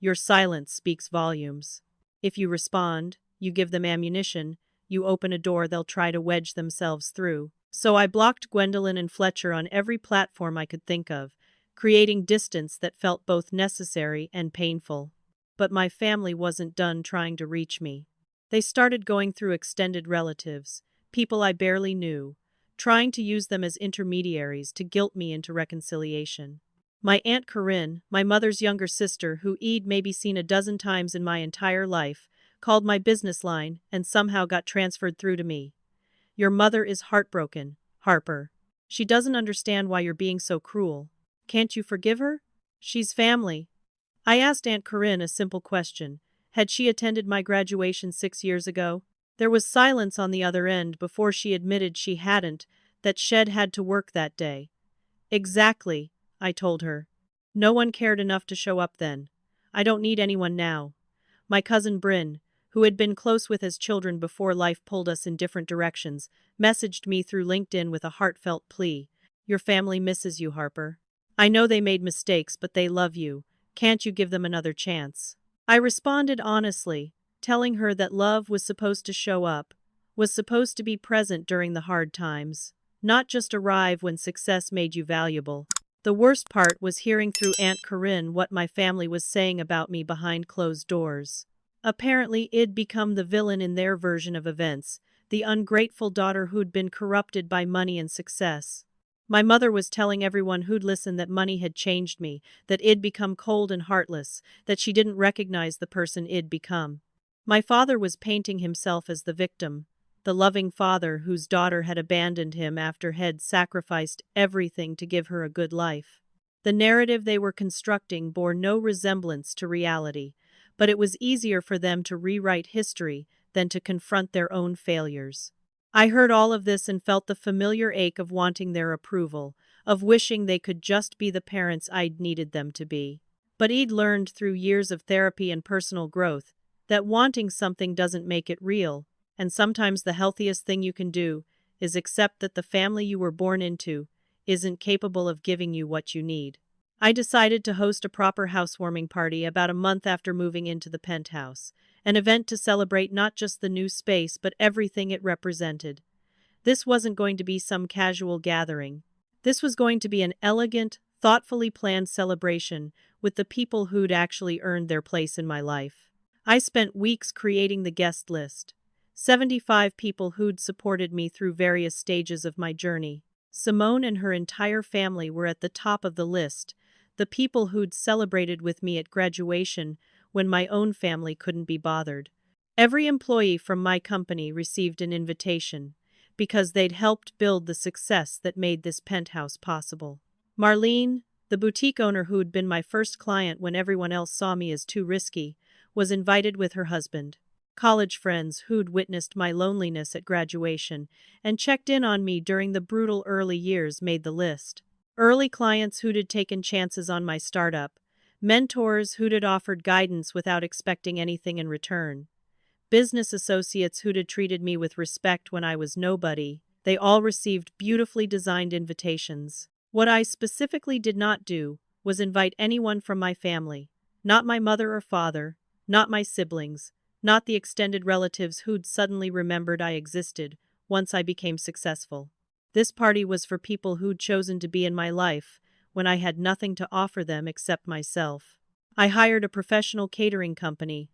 "Your silence speaks volumes. If you respond, you give them ammunition, you open a door they'll try to wedge themselves through." So I blocked Gwendolyn and Fletcher on every platform I could think of, creating distance that felt both necessary and painful. But my family wasn't done trying to reach me. They started going through extended relatives, people I barely knew, trying to use them as intermediaries to guilt me into reconciliation. My Aunt Corinne, my mother's younger sister who I'd maybe seen a dozen times in my entire life, called my business line and somehow got transferred through to me. "Your mother is heartbroken, Harper. She doesn't understand why you're being so cruel. Can't you forgive her? She's family." I asked Aunt Corinne a simple question. Had she attended my graduation 6 years ago? There was silence on the other end before she admitted she hadn't, that Shed had to work that day. "Exactly," I told her. "No one cared enough to show up then. I don't need anyone now." My cousin Bryn, who had been close with as children before life pulled us in different directions, messaged me through LinkedIn with a heartfelt plea. "Your family misses you, Harper. I know they made mistakes, but they love you. Can't you give them another chance?" I responded honestly, telling her that love was supposed to show up, was supposed to be present during the hard times, not just arrive when success made you valuable. The worst part was hearing through Aunt Corinne what my family was saying about me behind closed doors. Apparently, I'd become the villain in their version of events, the ungrateful daughter who'd been corrupted by money and success. My mother was telling everyone who'd listen that money had changed me, that I'd become cold and heartless, that she didn't recognize the person I'd become. My father was painting himself as the victim, the loving father whose daughter had abandoned him after he'd sacrificed everything to give her a good life. The narrative they were constructing bore no resemblance to reality, but it was easier for them to rewrite history than to confront their own failures. I heard all of this and felt the familiar ache of wanting their approval, of wishing they could just be the parents I'd needed them to be. But I'd learned through years of therapy and personal growth that wanting something doesn't make it real, and sometimes the healthiest thing you can do is accept that the family you were born into isn't capable of giving you what you need. I decided to host a proper housewarming party about a month after moving into the penthouse, an event to celebrate not just the new space but everything it represented. This wasn't going to be some casual gathering. This was going to be an elegant, thoughtfully planned celebration with the people who'd actually earned their place in my life. I spent weeks creating the guest list. 75 people who'd supported me through various stages of my journey. Simone and her entire family were at the top of the list, the people who'd celebrated with me at graduation when my own family couldn't be bothered. Every employee from my company received an invitation, because they'd helped build the success that made this penthouse possible. Marlene, the boutique owner who'd been my first client when everyone else saw me as too risky, was invited with her husband. College friends who'd witnessed my loneliness at graduation and checked in on me during the brutal early years made the list. Early clients who'd taken chances on my startup, mentors who'd offered guidance without expecting anything in return, business associates who'd treated me with respect when I was nobody, they all received beautifully designed invitations. What I specifically did not do was invite anyone from my family, not my mother or father, not my siblings, not the extended relatives who'd suddenly remembered I existed once I became successful. This party was for people who'd chosen to be in my life when I had nothing to offer them except myself. I hired a professional catering company,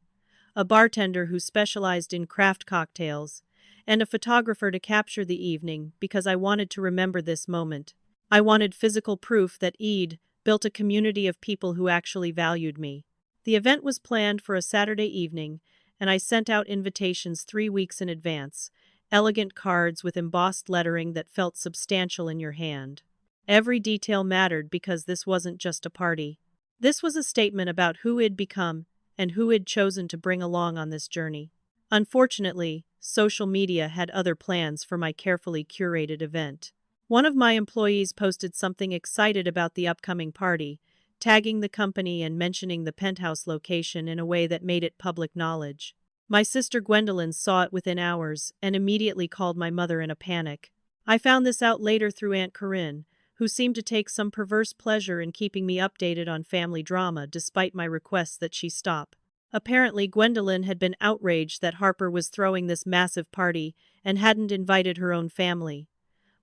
a bartender who specialized in craft cocktails, and a photographer to capture the evening because I wanted to remember this moment. I wanted physical proof that I'd built a community of people who actually valued me. The event was planned for a Saturday evening, and I sent out invitations 3 weeks in advance, elegant cards with embossed lettering that felt substantial in your hand. Every detail mattered because this wasn't just a party. This was a statement about who I'd become and who I'd chosen to bring along on this journey. Unfortunately, social media had other plans for my carefully curated event. One of my employees posted something excited about the upcoming party, tagging the company and mentioning the penthouse location in a way that made it public knowledge. My sister Gwendolyn saw it within hours and immediately called my mother in a panic. I found this out later through Aunt Corinne, who seemed to take some perverse pleasure in keeping me updated on family drama despite my requests that she stop. Apparently, Gwendolyn had been outraged that Harper was throwing this massive party and hadn't invited her own family.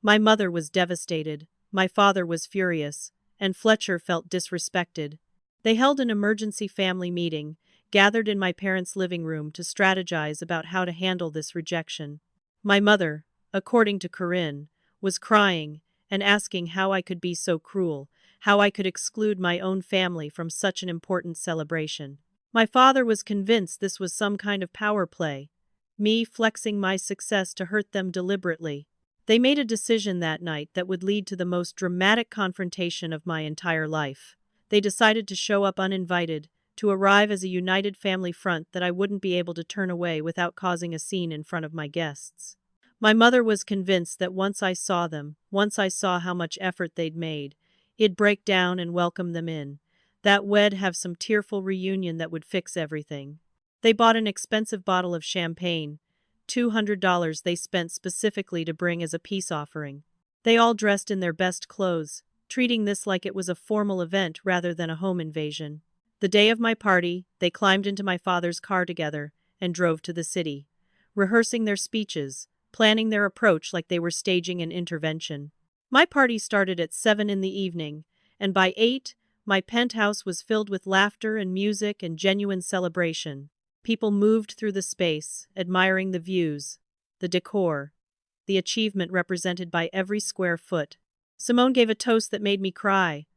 My mother was devastated, my father was furious, and Fletcher felt disrespected. They held an emergency family meeting, gathered in my parents' living room to strategize about how to handle this rejection. My mother, according to Corinne, was crying and asking how I could be so cruel, how I could exclude my own family from such an important celebration. My father was convinced this was some kind of power play, me flexing my success to hurt them deliberately. They made a decision that night that would lead to the most dramatic confrontation of my entire life. They decided to show up uninvited, to arrive as a united family front that I wouldn't be able to turn away without causing a scene in front of my guests. My mother was convinced that once I saw them, once I saw how much effort they'd made, it'd break down and welcome them in. That we'd have some tearful reunion that would fix everything. They bought an expensive bottle of champagne, $200 they spent specifically to bring as a peace offering. They all dressed in their best clothes, treating this like it was a formal event rather than a home invasion. The day of my party, they climbed into my father's car together and drove to the city, rehearsing their speeches, planning their approach like they were staging an intervention. My party started at 7 in the evening, and by 8, my penthouse was filled with laughter and music and genuine celebration. People moved through the space, admiring the views, the decor, the achievement represented by every square foot. Simone gave a toast that made me cry,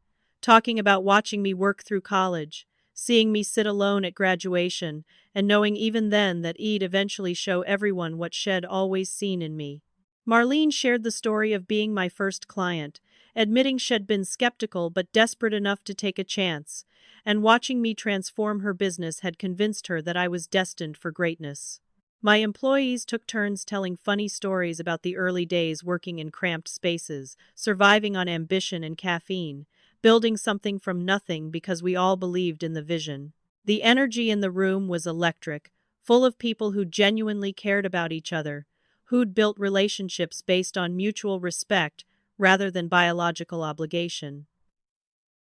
talking about watching me work through college, seeing me sit alone at graduation, and knowing even then that I'd eventually show everyone what she'd always seen in me. Marlene shared the story of being my first client, admitting she'd been skeptical but desperate enough to take a chance, and watching me transform her business had convinced her that I was destined for greatness. My employees took turns telling funny stories about the early days working in cramped spaces, surviving on ambition and caffeine, building something from nothing because we all believed in the vision. The energy in the room was electric, full of people who genuinely cared about each other, who'd built relationships based on mutual respect rather than biological obligation.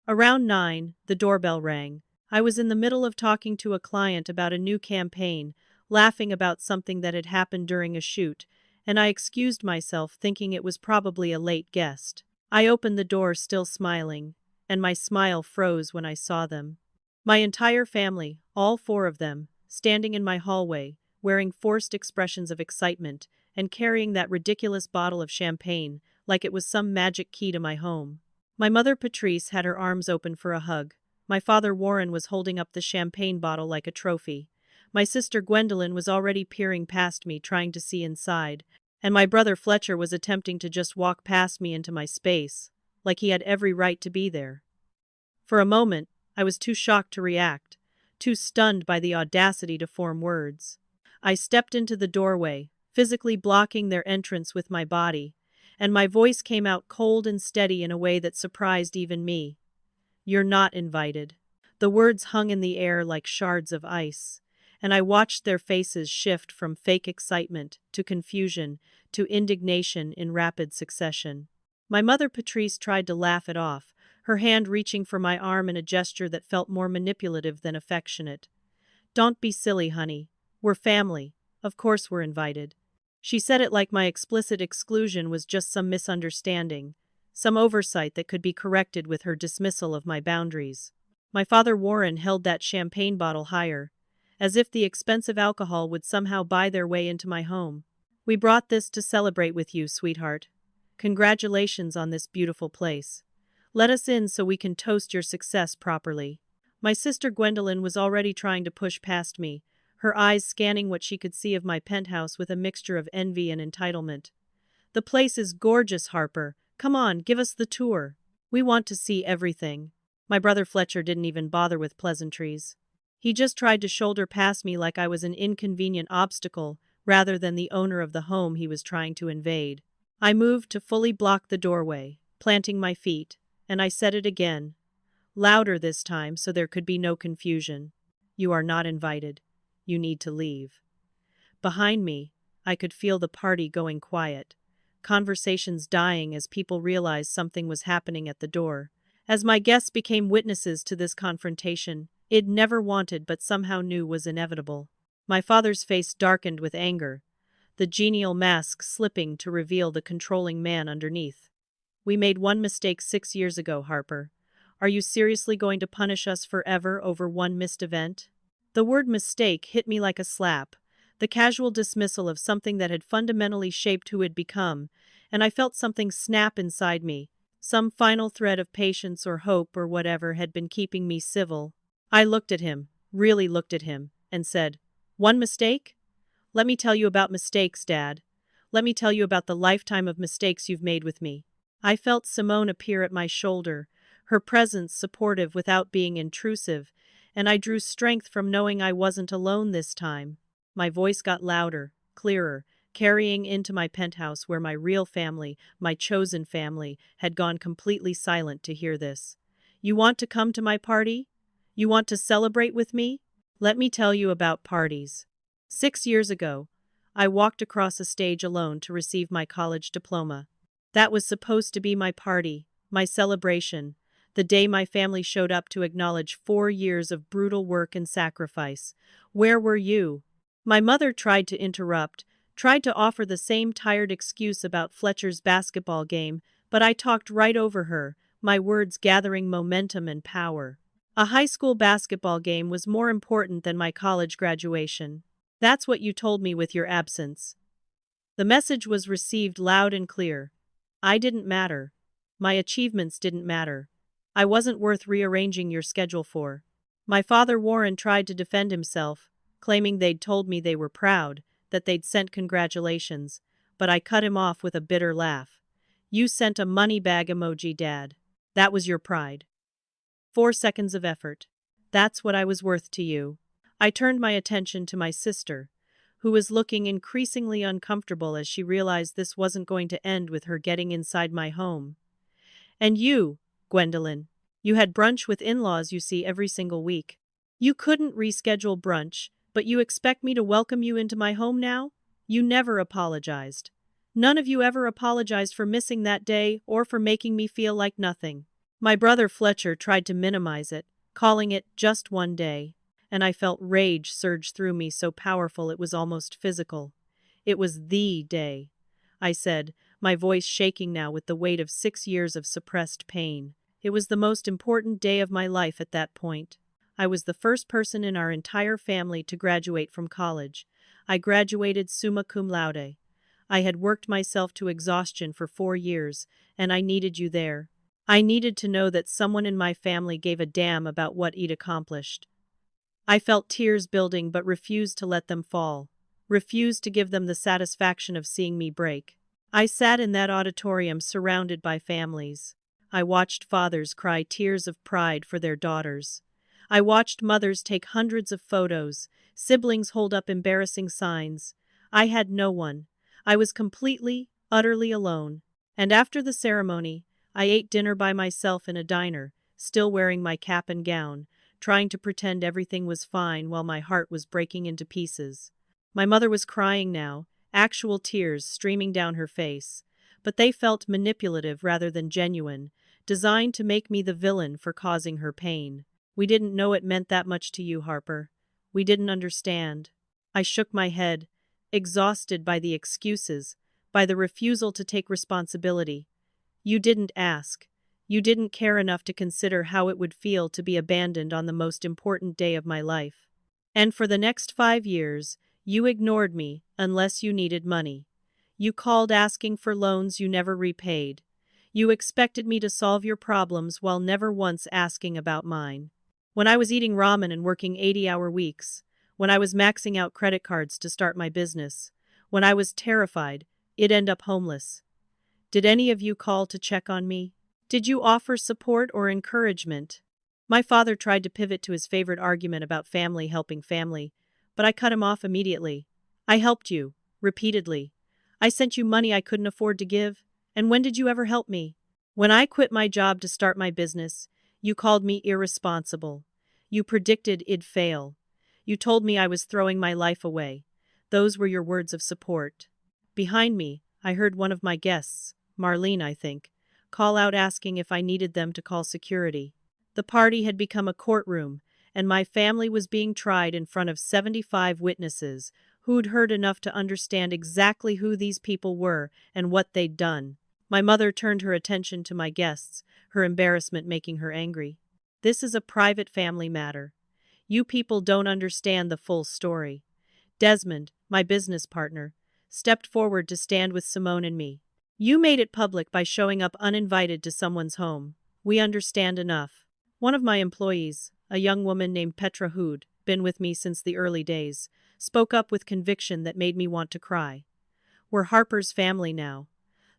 Around 9, the doorbell rang. I was in the middle of talking to a client about a new campaign, laughing about something that had happened during a shoot, and I excused myself thinking it was probably a late guest. I opened the door still smiling, and my smile froze when I saw them. My entire family, all 4 of them, standing in my hallway, wearing forced expressions of excitement, and carrying that ridiculous bottle of champagne, like it was some magic key to my home. My mother Patrice had her arms open for a hug. My father Warren was holding up the champagne bottle like a trophy. My sister Gwendolyn was already peering past me, trying to see inside, and my brother Fletcher was attempting to just walk past me into my space, like he had every right to be there. For a moment, I was too shocked to react, too stunned by the audacity to form words. I stepped into the doorway, physically blocking their entrance with my body, and my voice came out cold and steady in a way that surprised even me. "You're not invited." The words hung in the air like shards of ice, and I watched their faces shift from fake excitement to confusion to indignation in rapid succession. My mother Patrice tried to laugh it off, her hand reaching for my arm in a gesture that felt more manipulative than affectionate. "Don't be silly, honey. We're family. Of course we're invited." She said it like my explicit exclusion was just some misunderstanding, some oversight that could be corrected with her dismissal of my boundaries. My father Warren held that champagne bottle higher, as if the expensive alcohol would somehow buy their way into my home. "We brought this to celebrate with you, sweetheart. Congratulations on this beautiful place. Let us in so we can toast your success properly." My sister Gwendolyn was already trying to push past me, her eyes scanning what she could see of my penthouse with a mixture of envy and entitlement. "The place is gorgeous, Harper. Come on, give us the tour. We want to see everything." My brother Fletcher didn't even bother with pleasantries. He just tried to shoulder past me like I was an inconvenient obstacle rather than the owner of the home he was trying to invade. I moved to fully block the doorway, planting my feet, and I said it again, louder this time so there could be no confusion. "You are not invited. You need to leave." Behind me, I could feel the party going quiet, conversations dying as people realized something was happening at the door. As my guests became witnesses to this confrontation, I'd never wanted but somehow knew was inevitable. My father's face darkened with anger, the genial mask slipping to reveal the controlling man underneath. "We made one mistake 6 years ago, Harper. Are you seriously going to punish us forever over one missed event?" The word mistake hit me like a slap, the casual dismissal of something that had fundamentally shaped who I'd become, and I felt something snap inside me, some final thread of patience or hope or whatever had been keeping me civil. I looked at him, really looked at him, and said, "One mistake? Let me tell you about mistakes, Dad. Let me tell you about the lifetime of mistakes you've made with me." I felt Simone appear at my shoulder, her presence supportive without being intrusive, and I drew strength from knowing I wasn't alone this time. My voice got louder, clearer, carrying into my penthouse where my real family, my chosen family, had gone completely silent to hear this. "You want to come to my party? You want to celebrate with me? Let me tell you about parties." 6 years ago, I walked across a stage alone to receive my college diploma. That was supposed to be my party, my celebration, the day my family showed up to acknowledge 4 years of brutal work and sacrifice. Where were you? My mother tried to interrupt, tried to offer the same tired excuse about Fletcher's basketball game, but I talked right over her, my words gathering momentum and power. A high school basketball game was more important than my college graduation. That's what you told me with your absence. The message was received loud and clear. I didn't matter. My achievements didn't matter. I wasn't worth rearranging your schedule for. My father Warren tried to defend himself, claiming they'd told me they were proud, that they'd sent congratulations, but I cut him off with a bitter laugh. You sent a money bag emoji, Dad. That was your pride. 4 seconds of effort. That's what I was worth to you. I turned my attention to my sister, who was looking increasingly uncomfortable as she realized this wasn't going to end with her getting inside my home. And you, Gwendolyn, you had brunch with in-laws you see every single week. You couldn't reschedule brunch, but you expect me to welcome you into my home now? You never apologized. None of you ever apologized for missing that day or for making me feel like nothing. My brother Fletcher tried to minimize it, calling it just one day, and I felt rage surge through me so powerful it was almost physical. It was the day, I said, my voice shaking now with the weight of 6 years of suppressed pain. It was the most important day of my life at that point. I was the first person in our entire family to graduate from college. I graduated summa cum laude. I had worked myself to exhaustion for 4 years, and I needed you there. I needed to know that someone in my family gave a damn about what I'd accomplished. I felt tears building but refused to let them fall, refused to give them the satisfaction of seeing me break. I sat in that auditorium surrounded by families. I watched fathers cry tears of pride for their daughters. I watched mothers take hundreds of photos, siblings hold up embarrassing signs. I had no one. I was completely, utterly alone. And after the ceremony, I ate dinner by myself in a diner, still wearing my cap and gown, trying to pretend everything was fine while my heart was breaking into pieces. My mother was crying now, actual tears streaming down her face, but they felt manipulative rather than genuine, designed to make me the villain for causing her pain. We didn't know it meant that much to you, Harper. We didn't understand. I shook my head, exhausted by the excuses, by the refusal to take responsibility. You didn't ask. You didn't care enough to consider how it would feel to be abandoned on the most important day of my life. And for the next 5 years, you ignored me unless you needed money. You called asking for loans you never repaid. You expected me to solve your problems while never once asking about mine. When I was eating ramen and working 80-hour weeks, when I was maxing out credit cards to start my business, when I was terrified I'd end up homeless. Did any of you call to check on me? Did you offer support or encouragement? My father tried to pivot to his favorite argument about family helping family, but I cut him off immediately. I helped you, repeatedly. I sent you money I couldn't afford to give, and when did you ever help me? When I quit my job to start my business, you called me irresponsible. You predicted I'd fail. You told me I was throwing my life away. Those were your words of support. Behind me, I heard one of my guests, Marlene I think, call out asking if I needed them to call security. The party had become a courtroom, and my family was being tried in front of 75 witnesses who'd heard enough to understand exactly who these people were and what they'd done. My mother turned her attention to my guests, her embarrassment making her angry. This is a private family matter. You people don't understand the full story. Desmond, my business partner, stepped forward to stand with Simone and me. You made it public by showing up uninvited to someone's home. We understand enough. One of my employees, a young woman named Petra who'd been with me since the early days, spoke up with conviction that made me want to cry. We're Harper's family now.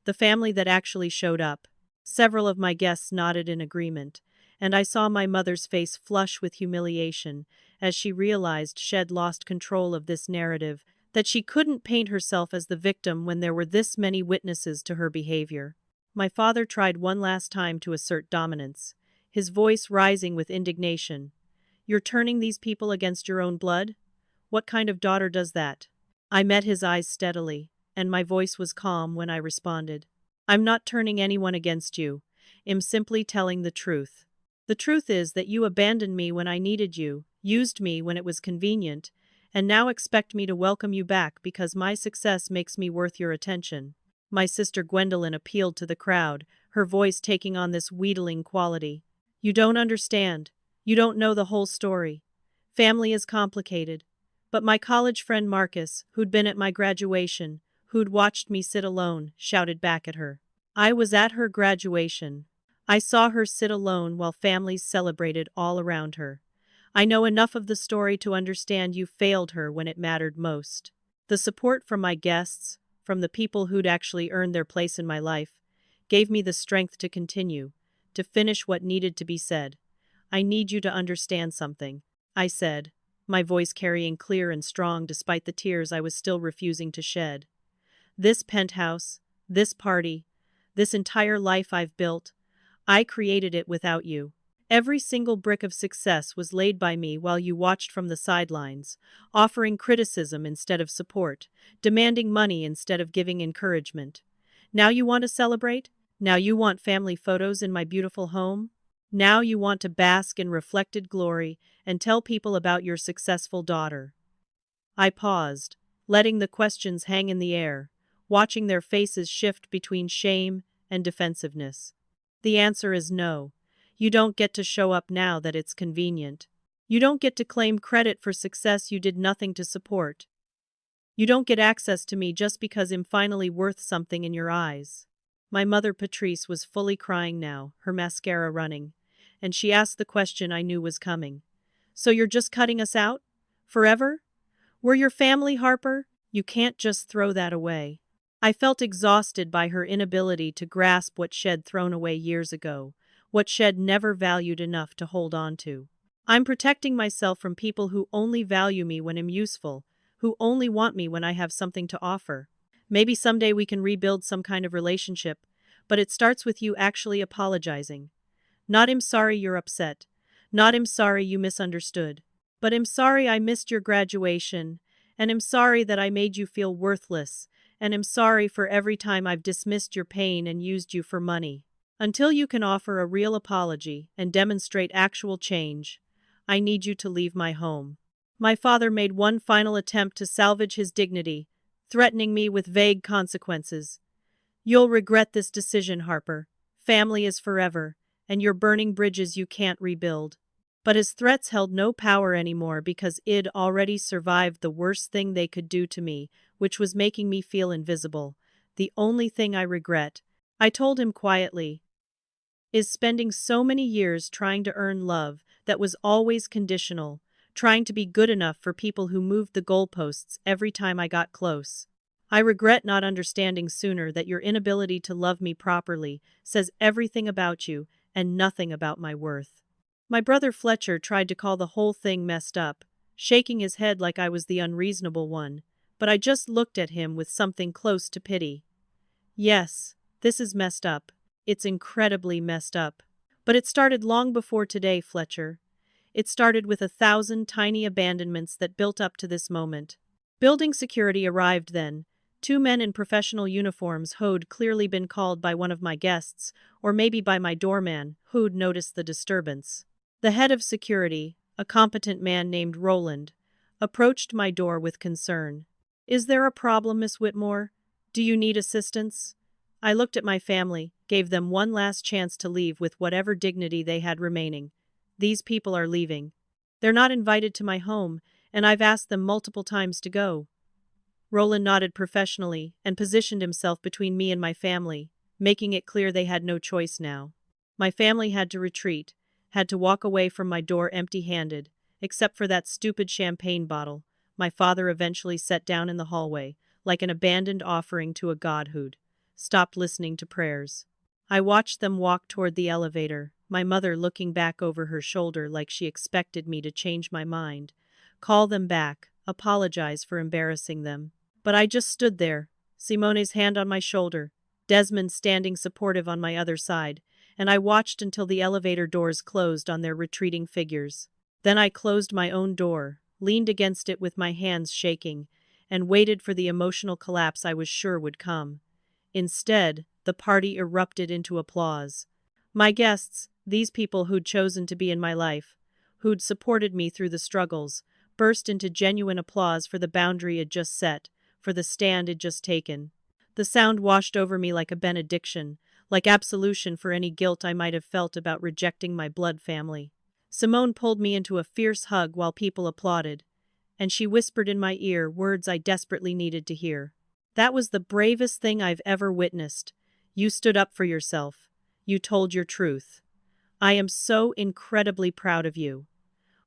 The family that actually showed up. Several of my guests nodded in agreement, and I saw my mother's face flush with humiliation as she realized she'd lost control of this narrative, that she couldn't paint herself as the victim when there were this many witnesses to her behavior. My father tried one last time to assert dominance, his voice rising with indignation. You're turning these people against your own blood? What kind of daughter does that? I met his eyes steadily, and my voice was calm when I responded. I'm not turning anyone against you. I'm simply telling the truth. The truth is that you abandoned me when I needed you, used me when it was convenient, and now expect me to welcome you back because my success makes me worth your attention. my sister Gwendolyn appealed to the crowd, her voice taking on this wheedling quality. You don't understand. You don't know the whole story. Family is complicated. But my college friend Marcus, who'd been at my graduation, who'd watched me sit alone, shouted back at her. I was at her graduation. I saw her sit alone while families celebrated all around her. I know enough of the story to understand you failed her when it mattered most. The support from my guests, from the people who'd actually earned their place in my life, gave me the strength to continue, to finish what needed to be said. I need you to understand something, I said, my voice carrying clear and strong despite the tears I was still refusing to shed. This penthouse, this party, this entire life I've built, I created it without you. Every single brick of success was laid by me while you watched from the sidelines, offering criticism instead of support, demanding money instead of giving encouragement. Now you want to celebrate? Now you want family photos in my beautiful home? Now you want to bask in reflected glory and tell people about your successful daughter. I paused, letting the questions hang in the air, watching their faces shift between shame and defensiveness. The answer is no. You don't get to show up now that it's convenient. You don't get to claim credit for success you did nothing to support. You don't get access to me just because I'm finally worth something in your eyes. My mother Patrice was fully crying now, her mascara running, and she asked the question I knew was coming. So you're just cutting us out? Forever? We're your family, Harper? You can't just throw that away. I felt exhausted by her inability to grasp what she'd thrown away years ago, what she'd never valued enough to hold on to. I'm protecting myself from people who only value me when I'm useful, who only want me when I have something to offer. Maybe someday we can rebuild some kind of relationship, but it starts with you actually apologizing. Not I'm sorry you're upset, not I'm sorry you misunderstood, but I'm sorry I missed your graduation, and I'm sorry that I made you feel worthless, and I'm sorry for every time I've dismissed your pain and used you for money. Until you can offer a real apology and demonstrate actual change, I need you to leave my home. My father made one final attempt to salvage his dignity, threatening me with vague consequences. You'll regret this decision, Harper. Family is forever, and you're burning bridges you can't rebuild. But his threats held no power anymore because I'd already survived the worst thing they could do to me, which was making me feel invisible. The only thing I regret, I told him quietly, is spending so many years trying to earn love that was always conditional, trying to be good enough for people who moved the goalposts every time I got close. I regret not understanding sooner that your inability to love me properly says everything about you and nothing about my worth. My brother Fletcher tried to call the whole thing messed up, shaking his head like I was the unreasonable one, but I just looked at him with something close to pity. Yes, this is messed up. It's incredibly messed up. But it started long before today, Fletcher. It started with 1,000 tiny abandonments that built up to this moment. Building security arrived then. 2 men in professional uniforms who'd clearly been called by one of my guests, or maybe by my doorman, who'd noticed the disturbance. The head of security, a competent man named Roland, approached my door with concern. Is there a problem, Miss Whitmore? Do you need assistance? I looked at my family, gave them one last chance to leave with whatever dignity they had remaining. These people are leaving. They're not invited to my home, and I've asked them multiple times to go. Roland nodded professionally and positioned himself between me and my family, making it clear they had no choice now. My family had to retreat, had to walk away from my door empty-handed, except for that stupid champagne bottle my father eventually set down in the hallway, like an abandoned offering to a god who'd stopped listening to prayers. I watched them walk toward the elevator, my mother looking back over her shoulder like she expected me to change my mind, call them back, apologize for embarrassing them. But I just stood there, Simone's hand on my shoulder, Desmond standing supportive on my other side, and I watched until the elevator doors closed on their retreating figures. Then I closed my own door, leaned against it with my hands shaking, and waited for the emotional collapse I was sure would come. Instead, the party erupted into applause. My guests, these people who'd chosen to be in my life, who'd supported me through the struggles, burst into genuine applause for the boundary I'd just set, for the stand I'd just taken. The sound washed over me like a benediction, like absolution for any guilt I might have felt about rejecting my blood family. Simone pulled me into a fierce hug while people applauded, and she whispered in my ear words I desperately needed to hear. That was the bravest thing I've ever witnessed. You stood up for yourself. You told your truth. I am so incredibly proud of you.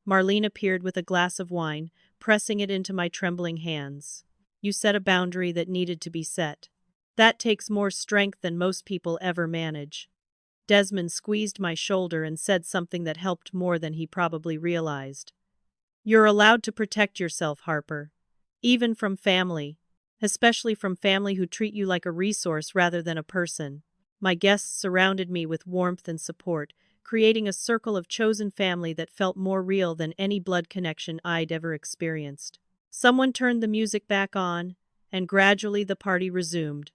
Marlene appeared with a glass of wine, pressing it into my trembling hands. You set a boundary that needed to be set. That takes more strength than most people ever manage. Desmond squeezed my shoulder and said something that helped more than he probably realized. You're allowed to protect yourself, Harper. Even from family. Especially from family who treat you like a resource rather than a person. My guests surrounded me with warmth and support, creating a circle of chosen family that felt more real than any blood connection I'd ever experienced. Someone turned the music back on, and gradually the party resumed.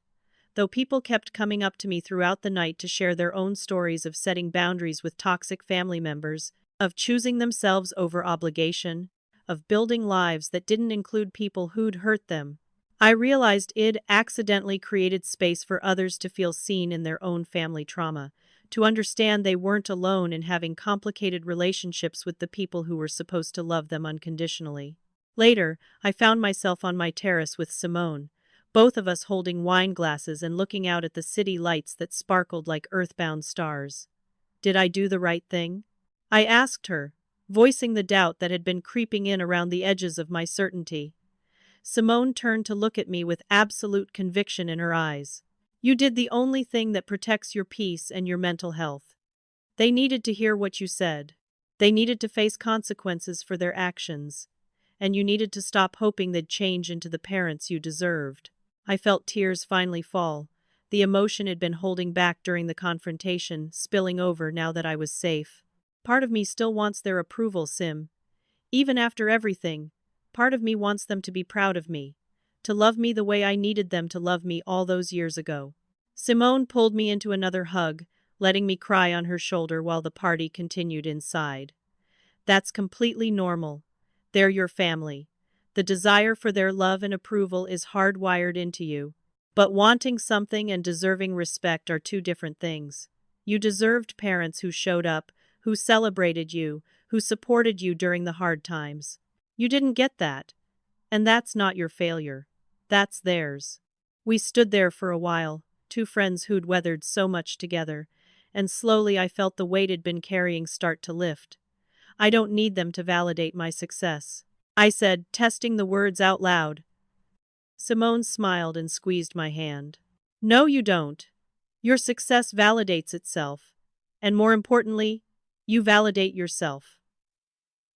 Though people kept coming up to me throughout the night to share their own stories of setting boundaries with toxic family members, of choosing themselves over obligation, of building lives that didn't include people who'd hurt them, I realized I'd accidentally created space for others to feel seen in their own family trauma, to understand they weren't alone in having complicated relationships with the people who were supposed to love them unconditionally. Later, I found myself on my terrace with Simone, both of us holding wine glasses and looking out at the city lights that sparkled like earthbound stars. Did I do the right thing? I asked her, voicing the doubt that had been creeping in around the edges of my certainty. Simone turned to look at me with absolute conviction in her eyes. You did the only thing that protects your peace and your mental health. They needed to hear what you said. They needed to face consequences for their actions. And you needed to stop hoping they'd change into the parents you deserved. I felt tears finally fall. The emotion had been holding back during the confrontation, spilling over now that I was safe. Part of me still wants their approval, Sim. Even after everything, part of me wants them to be proud of me, to love me the way I needed them to love me all those years ago. Simone pulled me into another hug, letting me cry on her shoulder while the party continued inside. That's completely normal. They're your family. The desire for their love and approval is hardwired into you. But wanting something and deserving respect are two different things. You deserved parents who showed up, who celebrated you, who supported you during the hard times. You didn't get that. And that's not your failure. That's theirs. We stood there for a while, two friends who'd weathered so much together, and slowly I felt the weight I'd been carrying start to lift. I don't need them to validate my success, I said, testing the words out loud. Simone smiled and squeezed my hand. No, you don't. Your success validates itself. And more importantly, you validate yourself.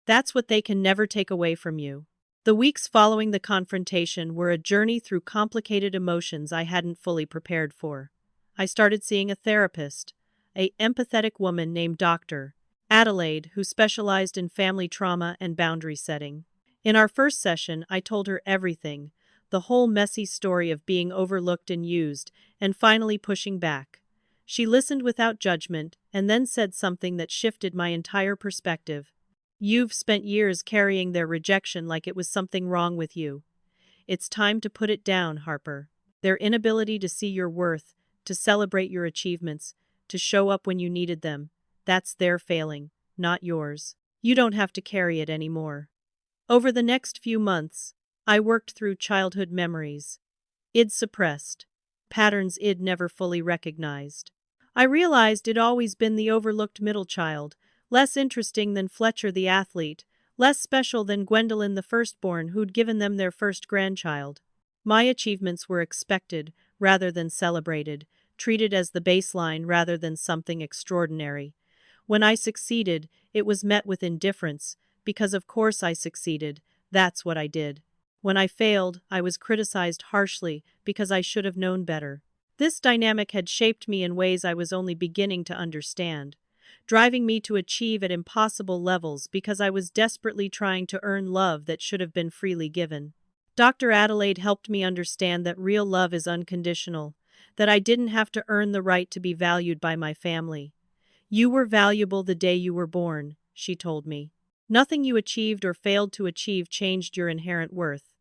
That's what they can never take away from you. The weeks following the confrontation were a journey through complicated emotions I hadn't fully prepared for. I started seeing a therapist, an empathetic woman named Dr. Adelaide, who specialized in family trauma and boundary setting. In our first session, I told her everything, the whole messy story of being overlooked and used, and finally pushing back. She listened without judgment, and then said something that shifted my entire perspective. You've spent years carrying their rejection like it was something wrong with you. It's time to put it down, Harper. Their inability to see your worth, to celebrate your achievements, to show up when you needed them, that's their failing, not yours. You don't have to carry it anymore. Over the next few months, I worked through childhood memories. I'd suppressed. Patterns I'd never fully recognized. I realized I'd always been the overlooked middle child, less interesting than Fletcher the athlete, less special than Gwendolyn the firstborn who'd given them their first grandchild. My achievements were expected rather than celebrated, treated as the baseline rather than something extraordinary. When I succeeded, it was met with indifference, because of course I succeeded, that's what I did. When I failed, I was criticized harshly because I should have known better. This dynamic had shaped me in ways I was only beginning to understand, driving me to achieve at impossible levels because I was desperately trying to earn love that should have been freely given. Dr. Adelaide helped me understand that real love is unconditional, that I didn't have to earn the right to be valued by my family. You were valuable the day you were born, she told me. Nothing you achieved or failed to achieve changed your inherent worth.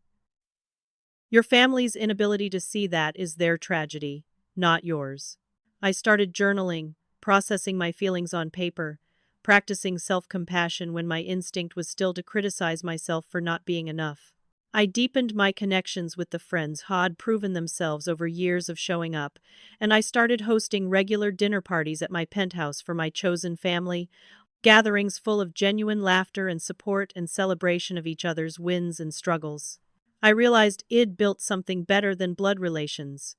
Your family's inability to see that is their tragedy, not yours. I started journaling, processing my feelings on paper, practicing self-compassion when my instinct was still to criticize myself for not being enough. I deepened my connections with the friends who had proven themselves over years of showing up, and I started hosting regular dinner parties at my penthouse for my chosen family, gatherings full of genuine laughter and support and celebration of each other's wins and struggles. I realized I'd built something better than blood relations.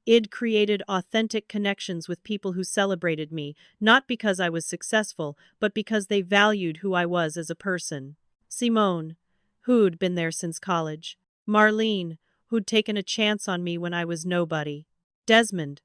I'd created authentic connections with people who celebrated me, not because I was successful, but because they valued who I was as a person. Simone, who'd been there since college. Marlene, who'd taken a chance on me when I was nobody. Desmond,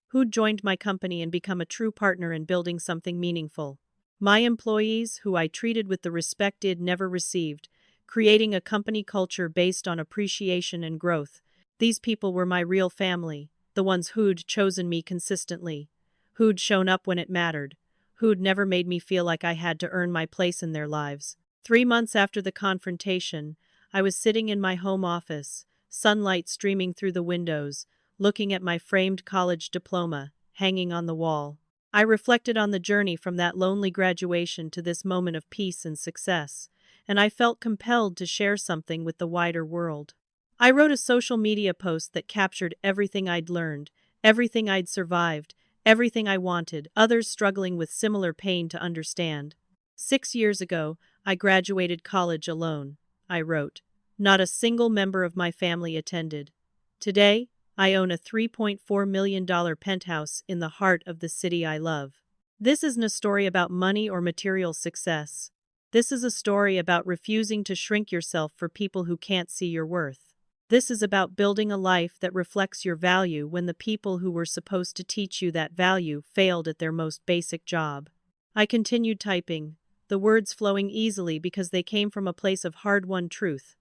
who'd joined my company and become a true partner in building something meaningful. My employees, who I treated with the respect I'd never received, creating a company culture based on appreciation and growth. These people were my real family, the ones who'd chosen me consistently, who'd shown up when it mattered, who'd never made me feel like I had to earn my place in their lives. 3 months after the confrontation, I was sitting in my home office, sunlight streaming through the windows, looking at my framed college diploma hanging on the wall. I reflected on the journey from that lonely graduation to this moment of peace and success, and I felt compelled to share something with the wider world. I wrote a social media post that captured everything I'd learned, everything I'd survived, everything I wanted, others struggling with similar pain to understand. 6 years ago, I graduated college alone, I wrote. Not a single member of my family attended. Today, I own a $3.4 million penthouse in the heart of the city I love. This isn't a story about money or material success. This is a story about refusing to shrink yourself for people who can't see your worth. This is about building a life that reflects your value when the people who were supposed to teach you that value failed at their most basic job. I continued typing, the words flowing easily because they came from a place of hard-won truth.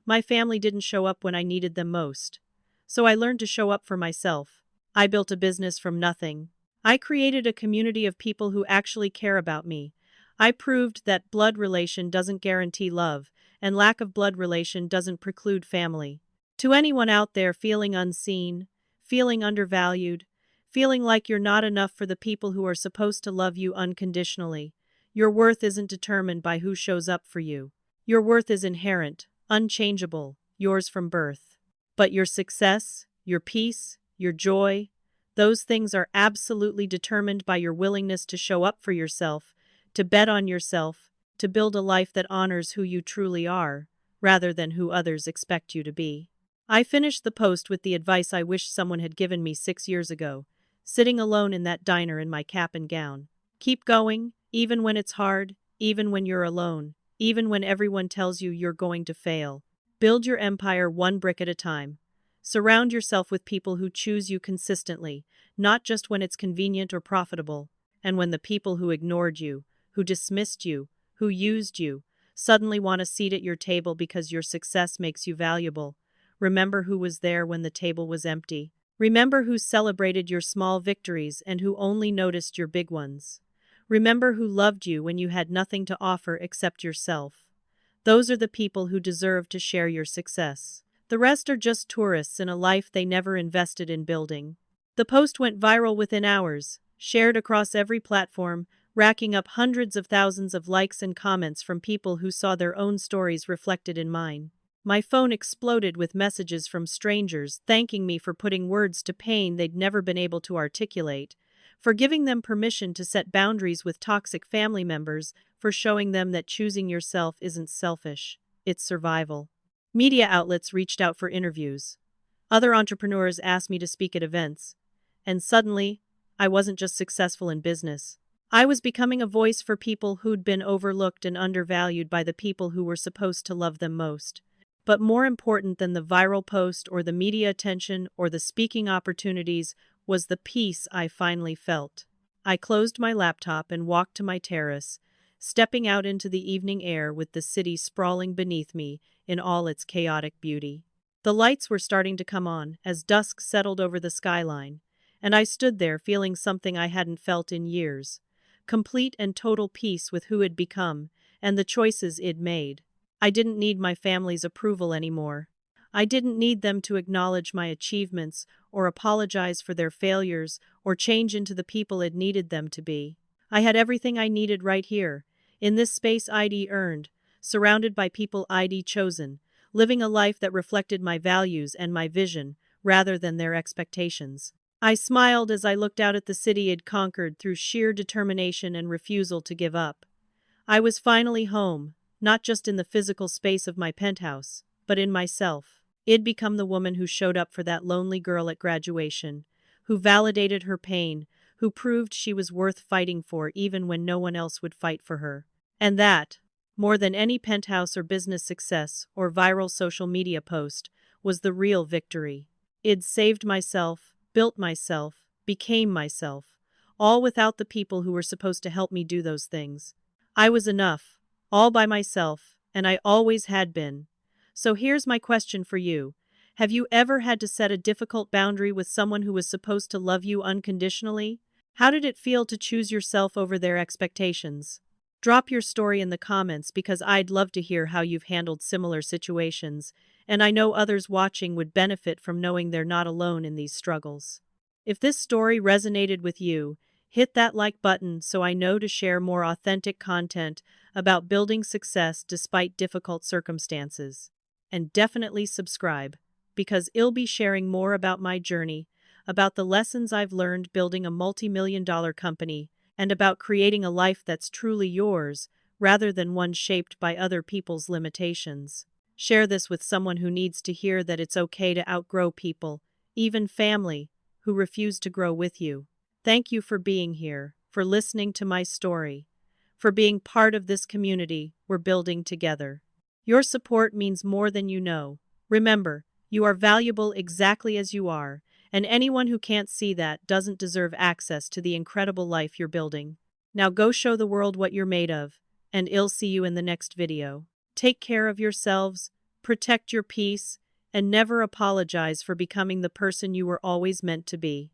My family didn't show up when I needed them most. So I learned to show up for myself. I built a business from nothing. I created a community of people who actually care about me. I proved that blood relation doesn't guarantee love, and lack of blood relation doesn't preclude family. To anyone out there feeling unseen, feeling undervalued, feeling like you're not enough for the people who are supposed to love you unconditionally, your worth isn't determined by who shows up for you. Your worth is inherent, unchangeable, yours from birth. But your success, your peace, your joy, those things are absolutely determined by your willingness to show up for yourself, to bet on yourself, to build a life that honors who you truly are, rather than who others expect you to be. I finished the post with the advice I wish someone had given me 6 years ago, sitting alone in that diner in my cap and gown. Keep going, even when it's hard, even when you're alone, even when everyone tells you you're going to fail. Build your empire one brick at a time. Surround yourself with people who choose you consistently, not just when it's convenient or profitable, and when the people who ignored you, who dismissed you, who used you, suddenly want a seat at your table because your success makes you valuable. Remember who was there when the table was empty. Remember who celebrated your small victories and who only noticed your big ones. Remember who loved you when you had nothing to offer except yourself. Those are the people who deserve to share your success. The rest are just tourists in a life they never invested in building. The post went viral within hours, shared across every platform, racking up hundreds of thousands of likes and comments from people who saw their own stories reflected in mine. My phone exploded with messages from strangers thanking me for putting words to pain they'd never been able to articulate, for giving them permission to set boundaries with toxic family members, for showing them that choosing yourself isn't selfish, it's survival. Media outlets reached out for interviews. Other entrepreneurs asked me to speak at events. And suddenly, I wasn't just successful in business. I was becoming a voice for people who'd been overlooked and undervalued by the people who were supposed to love them most. But more important than the viral post or the media attention or the speaking opportunities was the peace I finally felt. I closed my laptop and walked to my terrace, stepping out into the evening air with the city sprawling beneath me in all its chaotic beauty. The lights were starting to come on as dusk settled over the skyline, and I stood there feeling something I hadn't felt in years, complete and total peace with who I'd become and the choices I'd made. I didn't need my family's approval anymore. I didn't need them to acknowledge my achievements or apologize for their failures or change into the people it needed them to be. I had everything I needed right here, in this space I'd earned, surrounded by people I'd chosen, living a life that reflected my values and my vision, rather than their expectations. I smiled as I looked out at the city I'd conquered through sheer determination and refusal to give up. I was finally home, not just in the physical space of my penthouse, but in myself. I'd become the woman who showed up for that lonely girl at graduation, who validated her pain, who proved she was worth fighting for even when no one else would fight for her. And that, more than any penthouse or business success or viral social media post, was the real victory. I'd saved myself, built myself, became myself, all without the people who were supposed to help me do those things. I was enough, all by myself, and I always had been. So here's my question for you. Have you ever had to set a difficult boundary with someone who was supposed to love you unconditionally? How did it feel to choose yourself over their expectations? Drop your story in the comments because I'd love to hear how you've handled similar situations, and I know others watching would benefit from knowing they're not alone in these struggles. If this story resonated with you, hit that like button so I know to share more authentic content about building success despite difficult circumstances. And definitely subscribe, because I'll be sharing more about my journey, about the lessons I've learned building a multi-million-dollar company, and about creating a life that's truly yours, rather than one shaped by other people's limitations. Share this with someone who needs to hear that it's okay to outgrow people, even family, who refuse to grow with you. Thank you for being here, for listening to my story, for being part of this community we're building together. Your support means more than you know. Remember, you are valuable exactly as you are, and anyone who can't see that doesn't deserve access to the incredible life you're building. Now go show the world what you're made of, and I'll see you in the next video. Take care of yourselves, protect your peace, and never apologize for becoming the person you were always meant to be.